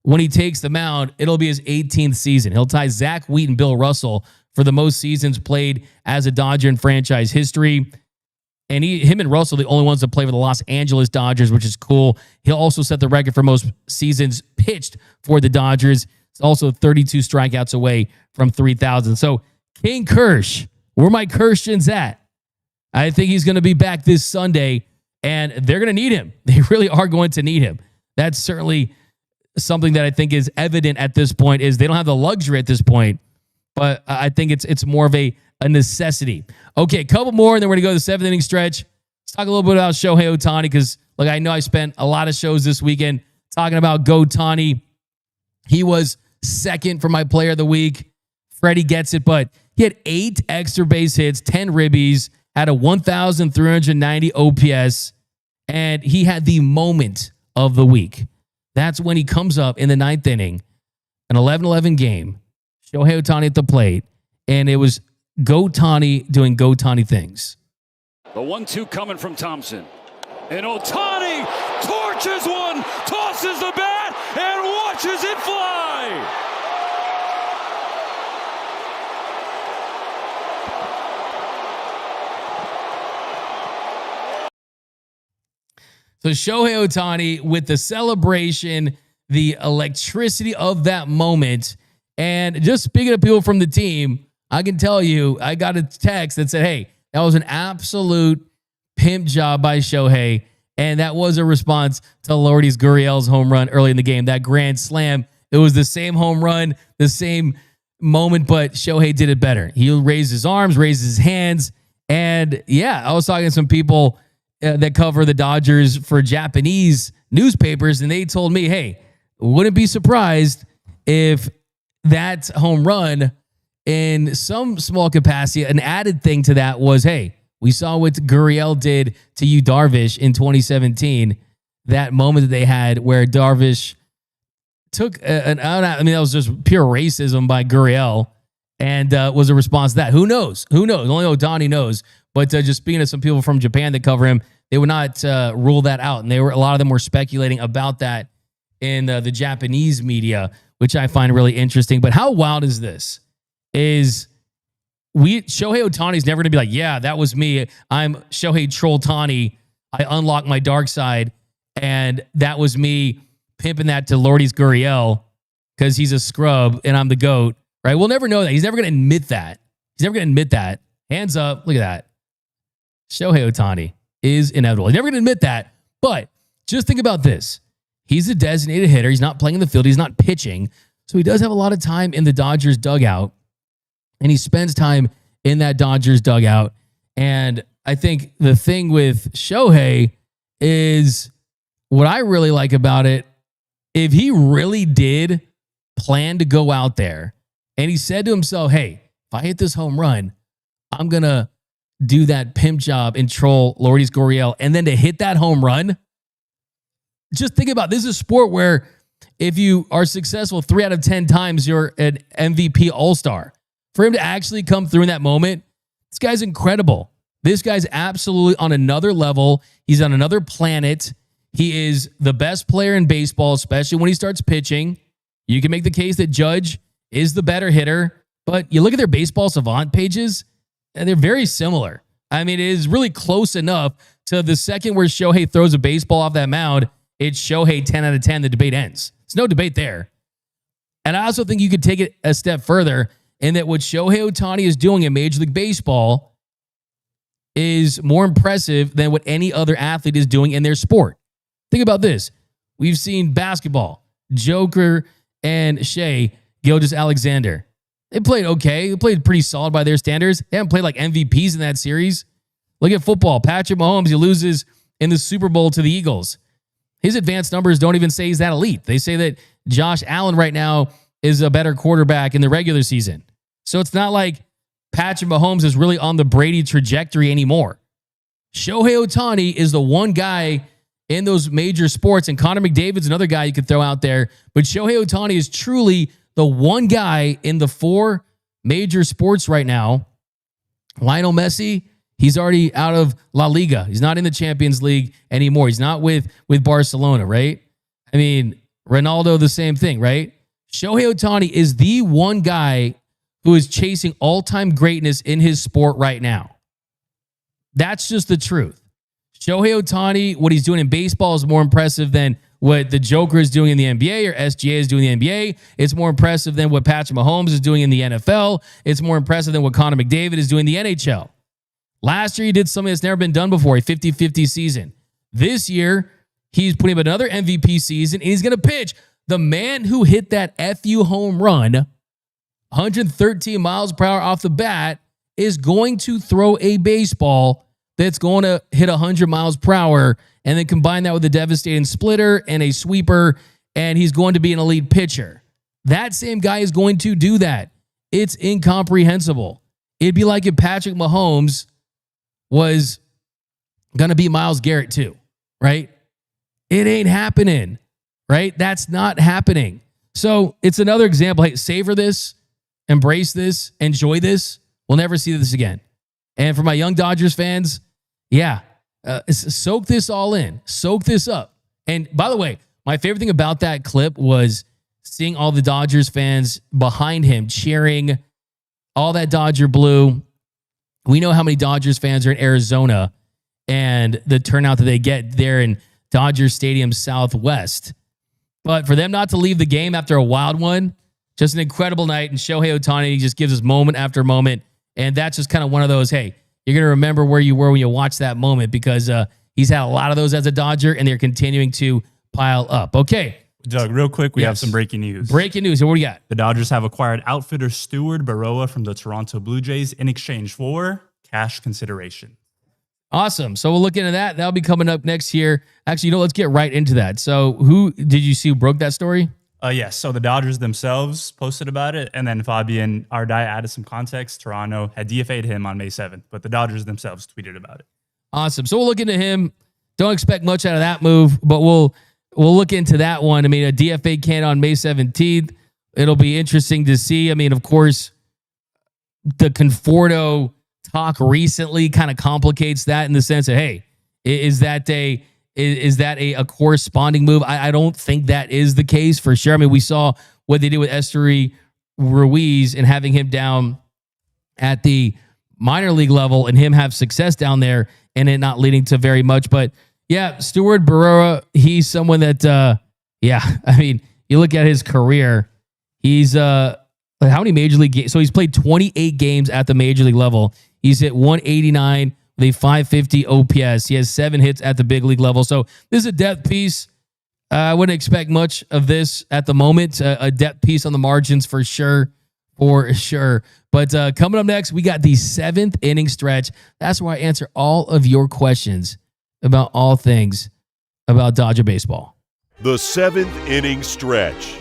when he takes the mound, it'll be his 18th season. He'll tie Zach Wheat and Bill Russell for the most seasons played as a Dodger in franchise history. And him and Russell are the only ones that play for the Los Angeles Dodgers, which is cool. He'll also set the record for most seasons pitched for the Dodgers. It's also 32 strikeouts away from 3,000. So King Kersh, where my Kershans at? I think he's going to be back this Sunday, and they're going to need him. They really are going to need him. That's certainly something that I think is evident at this point, is they don't have the luxury at this point, but I think it's more of a a necessity. Okay, a couple more, and then we're going to go to the seventh inning stretch. Let's talk a little bit about Shohei Ohtani because, look, I know I spent a lot of shows this weekend talking about Ohtani. He was second for my player of the week. Freddie gets it, but he had 8 extra base hits, 10 ribbies, had a 1,390 OPS, and he had the moment of the week. That's when he comes up in the ninth inning, an 11-11 game, Shohei Ohtani at the plate, and it was Ohtani doing Ohtani things. The 1-2 coming from Thompson. And Ohtani torches one, tosses the bat, and watches it fly. So Shohei Ohtani with the celebration, the electricity of that moment, and just speaking of people from the team, I can tell you, I got a text that said, hey, that was an absolute pimp job by Shohei, and that was a response to Lourdes Gurriel's home run early in the game, that grand slam. It was the same home run, the same moment, but Shohei did it better. He raised his arms, raised his hands, and yeah, I was talking to some people that cover the Dodgers for Japanese newspapers, and they told me, hey, wouldn't be surprised if that home run in some small capacity, an added thing to that was, hey, we saw what Gurriel did to Yu Darvish in 2017, that moment that they had where Darvish took that was just pure racism by Gurriel and was a response to that. Who knows? Only Ohtani knows. But just speaking to some people from Japan that cover him, they would not rule that out. And a lot of them were speculating about that in the Japanese media, which I find really interesting. But how wild is this? Shohei Ohtani is never going to be like, yeah, that was me. I'm Shohei Trolltani. I unlocked my dark side. And that was me pimping that to Lourdes Gurriel because he's a scrub and I'm the GOAT. Right? We'll never know that. He's never going to admit that. Hands up. Look at that. Shohei Ohtani is inevitable. He's never going to admit that. But just think about this. He's a designated hitter. He's not playing in the field. He's not pitching. So he does have a lot of time in the Dodgers dugout. And he spends time in that Dodgers dugout. And I think the thing with Shohei is what I really like about it, if he really did plan to go out there and he said to himself, hey, if I hit this home run, I'm going to do that pimp job and troll Lourdes Gurriel, and then to hit that home run, just think about, this is a sport where if you are successful 3 out of 10 times, you're an MVP all-star. For him to actually come through in that moment, this guy's incredible. This guy's absolutely on another level. He's on another planet. He is the best player in baseball, especially when he starts pitching. You can make the case that Judge is the better hitter, but you look at their baseball savant pages, and they're very similar. I mean, it is really close enough to the second where Shohei throws a baseball off that mound, it's Shohei 10 out of 10. The debate ends. There's no debate there. And I also think you could take it a step further in that what Shohei Ohtani is doing in Major League Baseball is more impressive than what any other athlete is doing in their sport. Think about this. We've seen basketball, Joker and Shea Gilgeous-Alexander. They played okay. They played pretty solid by their standards. They haven't played like MVPs in that series. Look at football. Patrick Mahomes, he loses in the Super Bowl to the Eagles. His advanced numbers don't even say he's that elite. They say that Josh Allen right now is a better quarterback in the regular season. So it's not like Patrick Mahomes is really on the Brady trajectory anymore. Shohei Ohtani is the one guy in those major sports, and Connor McDavid's another guy you could throw out there. But Shohei Ohtani is truly the one guy in the 4 major sports right now. Lionel Messi, he's already out of La Liga. He's not in the Champions League anymore. He's not with Barcelona, right? I mean, Ronaldo, the same thing, right? Shohei Ohtani is the one guy who is chasing all-time greatness in his sport right now. That's just the truth. Shohei Ohtani, what he's doing in baseball is more impressive than what the Joker is doing in the NBA or SGA is doing in the NBA. It's more impressive than what Patrick Mahomes is doing in the NFL. It's more impressive than what Connor McDavid is doing in the NHL. Last year, he did something that's never been done before, a 50-50 season. This year, he's putting up another MVP season, and he's going to pitch. The man who hit that FU home run, 113 miles per hour off the bat, is going to throw a baseball that's going to hit 100 miles per hour and then combine that with a devastating splitter and a sweeper, and he's going to be an elite pitcher. That same guy is going to do that. It's incomprehensible. It'd be like if Patrick Mahomes was going to be Myles Garrett too, right? It ain't happening, right? That's not happening. So it's another example. Hey, savor this, embrace this, enjoy this. We'll never see this again. And for my young Dodgers fans, soak this all in. Soak this up. And by the way, my favorite thing about that clip was seeing all the Dodgers fans behind him cheering all that Dodger blue. We know how many Dodgers fans are in Arizona and the turnout that they get there in Dodger Stadium Southwest. But for them not to leave the game after a wild one, just an incredible night. And Shohei Ohtani just gives us moment after moment. And that's just kind of one of those, hey, you're going to remember where you were when you watched that moment, because he's had a lot of those as a Dodger, and they're continuing to pile up. Okay. Doug, real quick, we have some breaking news. Breaking news. So what do you got? The Dodgers have acquired outfitter Stuart Baroa from the Toronto Blue Jays in exchange for cash consideration. Awesome. So we'll look into that. That'll be coming up next year. Actually, let's get right into that. So who did you see who broke that story? Yes. So the Dodgers themselves posted about it, and then Fabian Ardai added some context. Toronto had DFA'd him on May 7th, but the Dodgers themselves tweeted about it. Awesome. So we'll look into him. Don't expect much out of that move, but we'll look into that one. I mean, a DFA can on May 17th. It'll be interesting to see. I mean, of course, the Conforto talk recently kind of complicates that in the sense of, hey, is that a corresponding move? I don't think that is the case for sure. I mean, we saw what they did with Esteury Ruiz and having him down at the minor league level and him have success down there and it not leading to very much. But yeah, Stuart Baroa, he's someone that, I mean, you look at his career, he's how many major league games? So he's played 28 games at the major league level. He's hit 189 with a 550 OPS. He has 7 hits at the big league level. So this is a depth piece. I wouldn't expect much of this at the moment. A depth piece on the margins for sure. But coming up next, we got the 7th inning stretch. That's where I answer all of your questions about all things about Dodger baseball. The 7th inning stretch.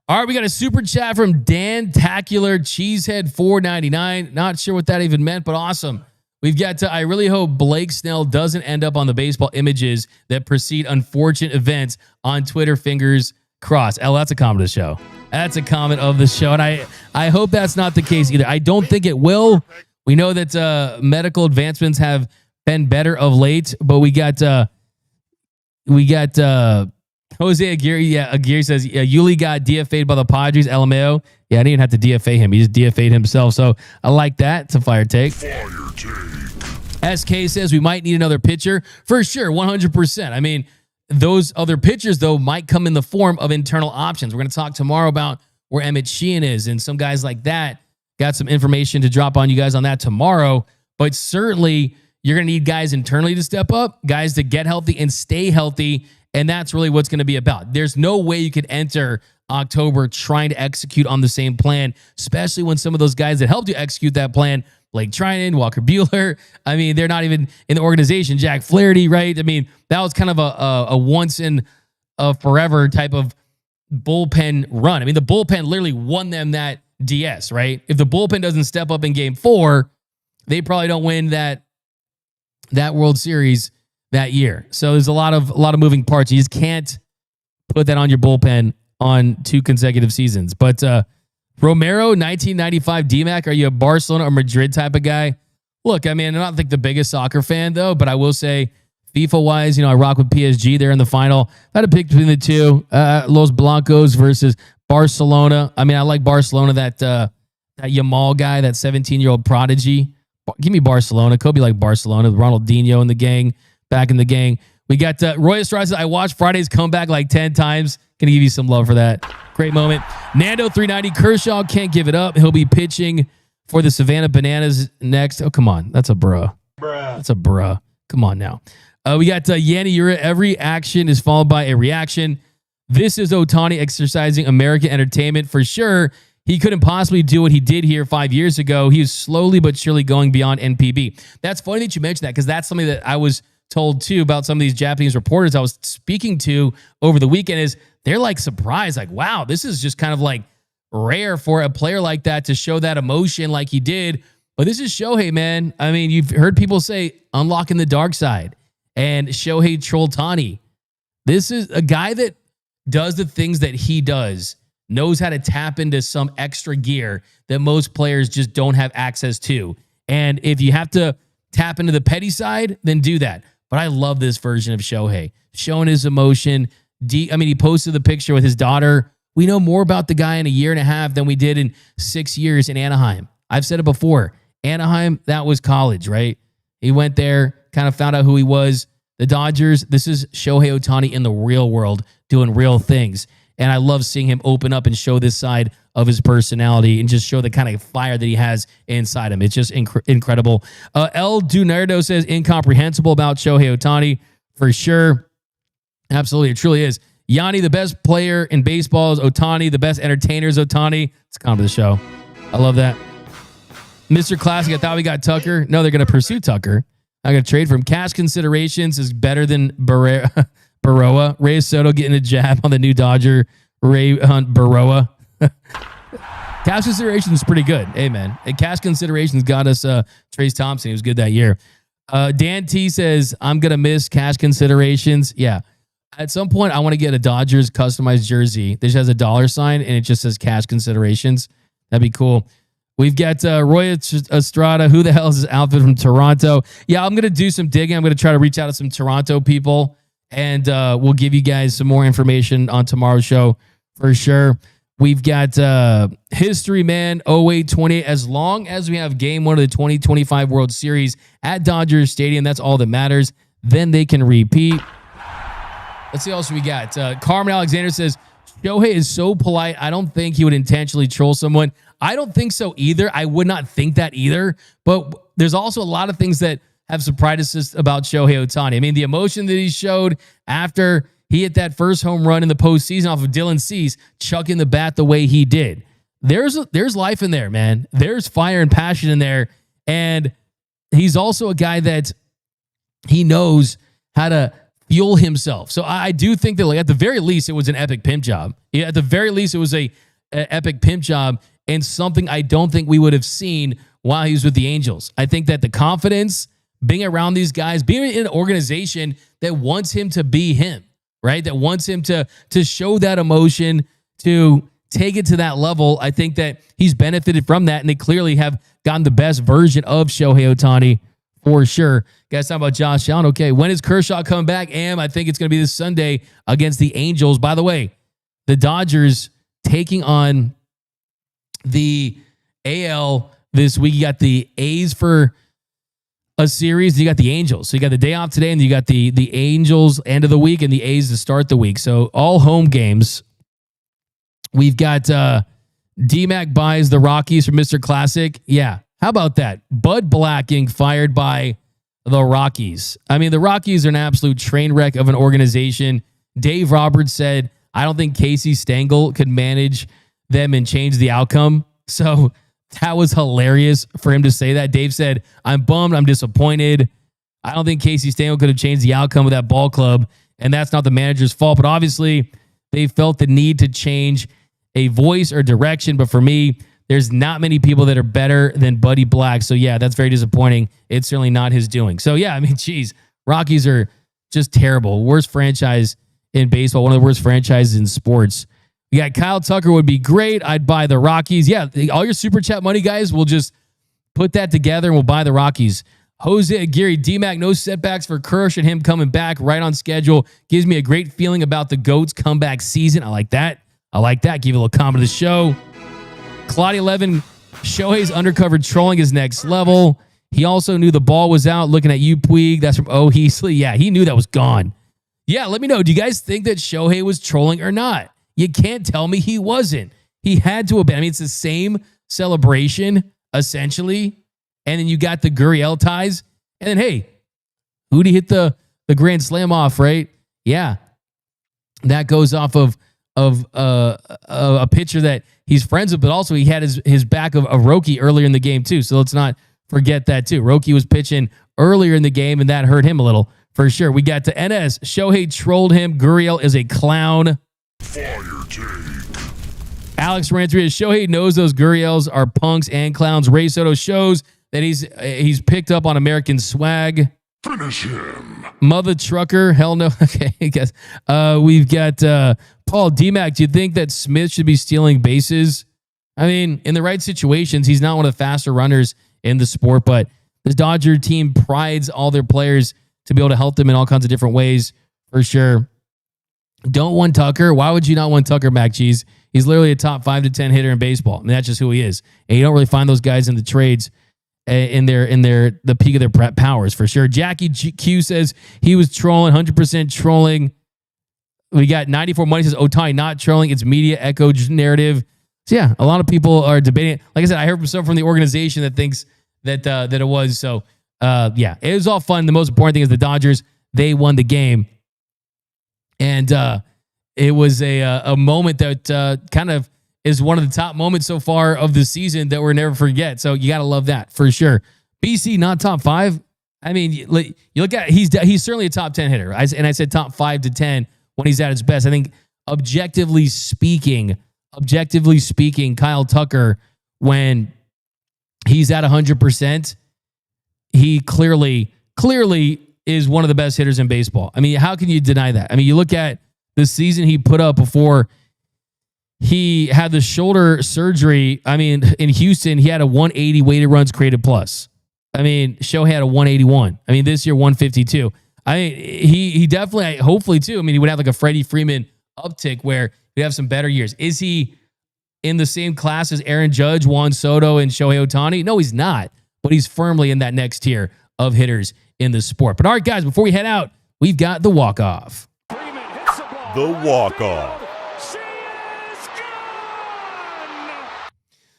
All right, we got a super chat from Dan Tacular, Cheesehead 499. Not sure what that even meant, but awesome. We've got I really hope Blake Snell doesn't end up on the baseball images that precede unfortunate events on Twitter. Fingers crossed. That's a comment of the show. That's a comment of the show. And I hope that's not the case either. I don't think it will. We know that medical advancements have been better of late, but we got Jose Aguirre. Yeah, Aguirre says Yuli got DFA'd by the Padres. LMAO. Yeah, I didn't even have to DFA him. He just DFA'd himself. So I like that. It's a fire take. SK says we might need another pitcher. For sure, 100%. I mean, those other pitchers, though, might come in the form of internal options. We're going to talk tomorrow about where Emmett Sheehan is and some guys like that. Got some information to drop on you guys on that tomorrow. But certainly, you're going to need guys internally to step up, guys to get healthy and stay healthy. And that's really what's going to be about. There's no way you could enter October trying to execute on the same plan, especially when some of those guys that helped you execute that plan, Blake Trinan, Walker Buehler, I mean, they're not even in the organization. Jack Flaherty, right? I mean, that was kind of a once in a forever type of bullpen run. I mean, the bullpen literally won them that DS, right? If the bullpen doesn't step up in game 4, they probably don't win that World Series that year. So there's a lot of moving parts. You just can't put that on your bullpen on 2 consecutive seasons. But Romero, 1995 DMAC, are you a Barcelona or Madrid type of guy? Look, I mean, I'm not like the biggest soccer fan though, but I will say FIFA-wise, I rock with PSG there in the final. If I had to pick between the two, Los Blancos versus Barcelona. I mean, I like Barcelona, that Yamal guy, that 17-year-old prodigy. Give me Barcelona. Kobe like Barcelona. Ronaldinho and the gang. Back in the gang. We got Roy Estrada. I watched Friday's comeback like 10 times. Gonna give you some love for that. Great moment. Nando 390. Kershaw can't give it up. He'll be pitching for the Savannah Bananas next. Oh, come on. That's a bruh. That's a bruh. Come on now. We got Yanni Ura. Every action is followed by a reaction. This is Ohtani exercising American entertainment for sure. He couldn't possibly do what he did here 5 years ago. He is slowly but surely going beyond NPB. That's funny that you mentioned that because that's something that I was told too about some of these Japanese reporters I was speaking to over the weekend is they're like surprised, like, wow, this is just kind of like rare for a player like that to show that emotion like he did. But this is Shohei, man. I mean, you've heard people say unlocking the dark side and Shohei Ohtani. This is a guy that does the things that he does, knows how to tap into some extra gear that most players just don't have access to. And if you have to tap into the petty side, then do that. But I love this version of Shohei, showing his emotion. He posted the picture with his daughter. We know more about the guy in a year and a half than we did in 6 years in Anaheim. I've said it before. Anaheim, that was college, right? He went there, kind of found out who he was. The Dodgers, this is Shohei Ohtani in the real world doing real things. And I love seeing him open up and show this side of his personality and just show the kind of fire that he has inside him. It's just incredible. El Dunardo says incomprehensible about Shohei Ohtani for sure. Absolutely. It truly is. Yanni, the best player in baseball is Ohtani. The best entertainer is Ohtani. It's kind of the show. I love that. Mr. Classic, I thought we got Tucker. No, they're going to pursue Tucker. I'm going to trade for him. Cash considerations is better than Baroa. Ray Soto getting a jab on the new Dodger. Ray Hunt Baroa. Cash considerations is pretty good. Hey, man. And cash considerations got us Trace Thompson. He was good that year. Dan T says, I'm going to miss cash considerations. Yeah. At some point, I want to get a Dodgers customized jersey that just has a dollar sign and it just says cash considerations. That'd be cool. We've got Roy Estrada. Who the hell is this outfit from Toronto? Yeah, I'm going to do some digging. I'm going to try to reach out to some Toronto people, and we'll give you guys some more information on tomorrow's show for sure. We've got History Man 0828. As long as we have game one of the 2025 World Series at Dodgers Stadium, that's all that matters. Then they can repeat. Let's see what else we got. Carmen Alexander says, Shohei is so polite. I don't think he would intentionally troll someone. I don't think so either. I would not think that either. But there's also a lot of things that have surprised us about Shohei Ohtani. I mean, the emotion that he showed after he hit that first home run in the postseason off of Dylan Cease, chucking the bat the way he did. There's life in there, man. There's fire and passion in there. And he's also a guy that he knows how to fuel himself. So I do think that, like, at the very least, it was an epic pimp job. Yeah, at the very least, it was a epic pimp job and something I don't think we would have seen while he was with the Angels. I think that the confidence, being around these guys, being in an organization that wants him to be him, right? That wants him to show that emotion, to take it to that level. I think that he's benefited from that, and they clearly have gotten the best version of Shohei Ohtani for sure. Guys, talking about Josh Allen. Okay, when is Kershaw coming back? I think it's going to be this Sunday against the Angels. By the way, the Dodgers taking on the AL this week. You got the A's for a series. You got the Angels. So you got the day off today, and you got the Angels end of the week and the A's to start the week. So all home games. We've got D-Mac buys the Rockies from Mr. Classic. Yeah. How about that? Bud Black getting fired by the Rockies. I mean, the Rockies are an absolute train wreck of an organization. Dave Roberts said, I don't think Casey Stengel could manage them and change the outcome. So that was hilarious for him to say that. Dave said, I'm bummed. I'm disappointed. I don't think Casey Stengel could have changed the outcome of that ball club. And that's not the manager's fault. But obviously, they felt the need to change a voice or direction. But for me, there's not many people that are better than Buddy Black. So, yeah, that's very disappointing. It's certainly not his doing. So, yeah, I mean, geez, Rockies are just terrible. Worst franchise in baseball, one of the worst franchises in sports. We got Kyle Tucker would be great. I'd buy the Rockies. Yeah, all your super chat money, guys, we'll just put that together and we'll buy the Rockies. Jose Aguirre, D-Mac, no setbacks for Kirsch and him coming back right on schedule. Gives me a great feeling about the GOAT's comeback season. I like that. Give a little comment to the show. Claudia 11, Shohei's undercover trolling is next level. He also knew the ball was out. Looking at you, Puig. That's from Heasley. Yeah, he knew that was gone. Yeah, let me know. Do you guys think that Shohei was trolling or not? You can't tell me he wasn't. He had to have been. I mean, it's the same celebration, essentially. And then you got the Gurriel ties. And then, hey, who'd he hit the grand slam off, right? Yeah. that goes off of a pitcher that he's friends with, but also he had his back of Roki earlier in the game too. So let's not forget that too. Roki was pitching earlier in the game, and that hurt him a little for sure. We got to NS. Shohei trolled him. Gurriel is a clown. Fire take. Alex Rantry, Shohei knows those Gurriels are punks and clowns. Ray Soto shows that he's picked up on American swag. Finish him. Mother trucker, hell no. Okay, I guess. We've got Paul D-Mac. Do you think that Smith should be stealing bases? I mean, in the right situations, he's not one of the faster runners in the sport, but the Dodger team prides all their players to be able to help them in all kinds of different ways, for sure. Don't want Tucker. Why would you not want Tucker, Mac Cheese? He's literally a top 5 to 10 hitter in baseball. I mean, that's just who he is. And you don't really find those guys in the trades in the peak of their powers, for sure. Jackie Q says he was trolling, 100% trolling. We got 94 Money says Ohtani not trolling. It's media echo narrative. So yeah, a lot of people are debating it. Like I said, I heard from someone from the organization that thinks that it was. So yeah, it was all fun. The most important thing is the Dodgers, they won the game. And it was a moment that kind of is one of the top moments so far of the season that we'll never forget. So you got to love that for sure. BC not top 5. I mean, you look at he's certainly a top 10 hitter. I said top 5 to 10 when he's at his best. I think objectively speaking, Kyle Tucker, when he's at 100%, he clearly is one of the best hitters in baseball. I mean, how can you deny that? I mean, you look at the season he put up before he had the shoulder surgery. I mean, in Houston, he had a 180 weighted runs created plus. I mean, Shohei had a 181. I mean, this year, 152. I mean, he definitely, hopefully too, I mean, he would have like a Freddie Freeman uptick where he'd have some better years. Is he in the same class as Aaron Judge, Juan Soto, and Shohei Ohtani? No, he's not. But he's firmly in that next tier of hitters in the sport. But all right, guys, before we head out, we've got the walk-off. The walk-off.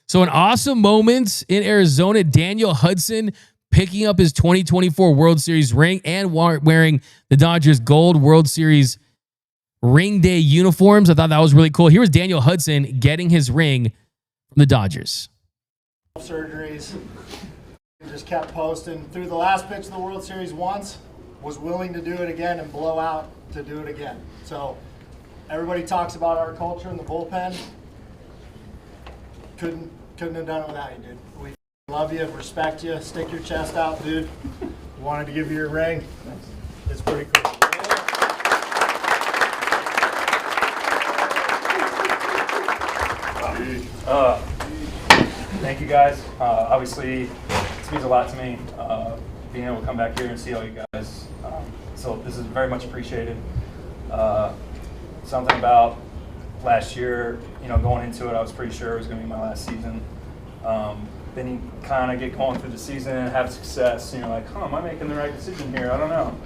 So an awesome moment in Arizona, Daniel Hudson picking up his 2024 World Series ring and wearing the Dodgers gold World Series ring day uniforms. I thought that was really cool. Here was Daniel Hudson getting his ring from the Dodgers. Surgeries. Just kept posting through the last pitch of the World Series once, was willing to do it again and blow out to do it again. So everybody talks about our culture in the bullpen. Couldn't have done it without you, dude. We love you, respect you, stick your chest out, dude. Wanted to give you your ring. It's pretty cool. Thank you guys. Obviously, it means a lot to me being able to come back here and see all you guys. So this is very much appreciated. Something about last year, going into it, I was pretty sure it was going to be my last season. Then you kind of get going through the season and have success. Like, am I making the right decision here? I don't know.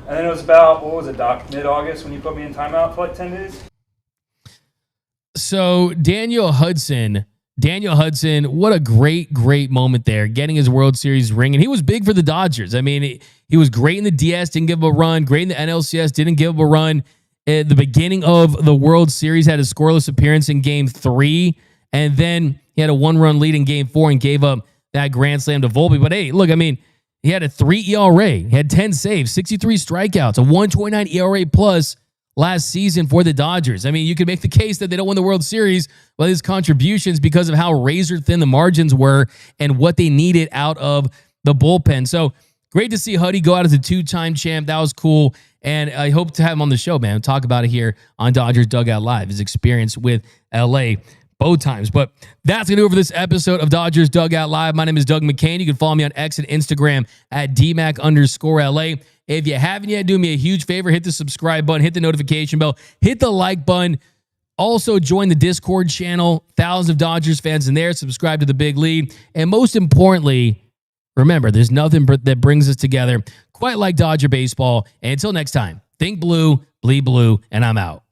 And then it was about, what was it, Doc, mid-August when you put me in timeout for like 10 days? So Daniel Hudson, what a great moment there, getting his World Series ring. And he was big for the Dodgers. I mean, he was great in the DS, didn't give him a run. Great in the NLCS, didn't give him a run. At the beginning of the World Series, had a scoreless appearance in Game 3. And then he had a 1-run lead in Game 4 and gave up that grand slam to Volpe. But hey, look, I mean, he had a 3 ERA. He had 10 saves, 63 strikeouts, a 1.29 ERA plus last season for the Dodgers. I mean, you could make the case that they don't win the World Series with his contributions because of how razor thin the margins were and what they needed out of the bullpen. So great to see Huddy go out as a 2-time champ. That was cool. And I hope to have him on the show, man. Talk about it here on Dodgers Dugout Live, his experience with LA both times. But that's going to do it for this episode of Dodgers Dugout Live. My name is Doug McKain. You can follow me on X and Instagram at DMac_LA. If you haven't yet, do me a huge favor. Hit the subscribe button. Hit the notification bell. Hit the like button. Also, join the Discord channel. Thousands of Dodgers fans in there. Subscribe to the Big Lead. And most importantly, remember, there's nothing that brings us together quite like Dodger baseball. And until next time, think blue, bleed blue, and I'm out.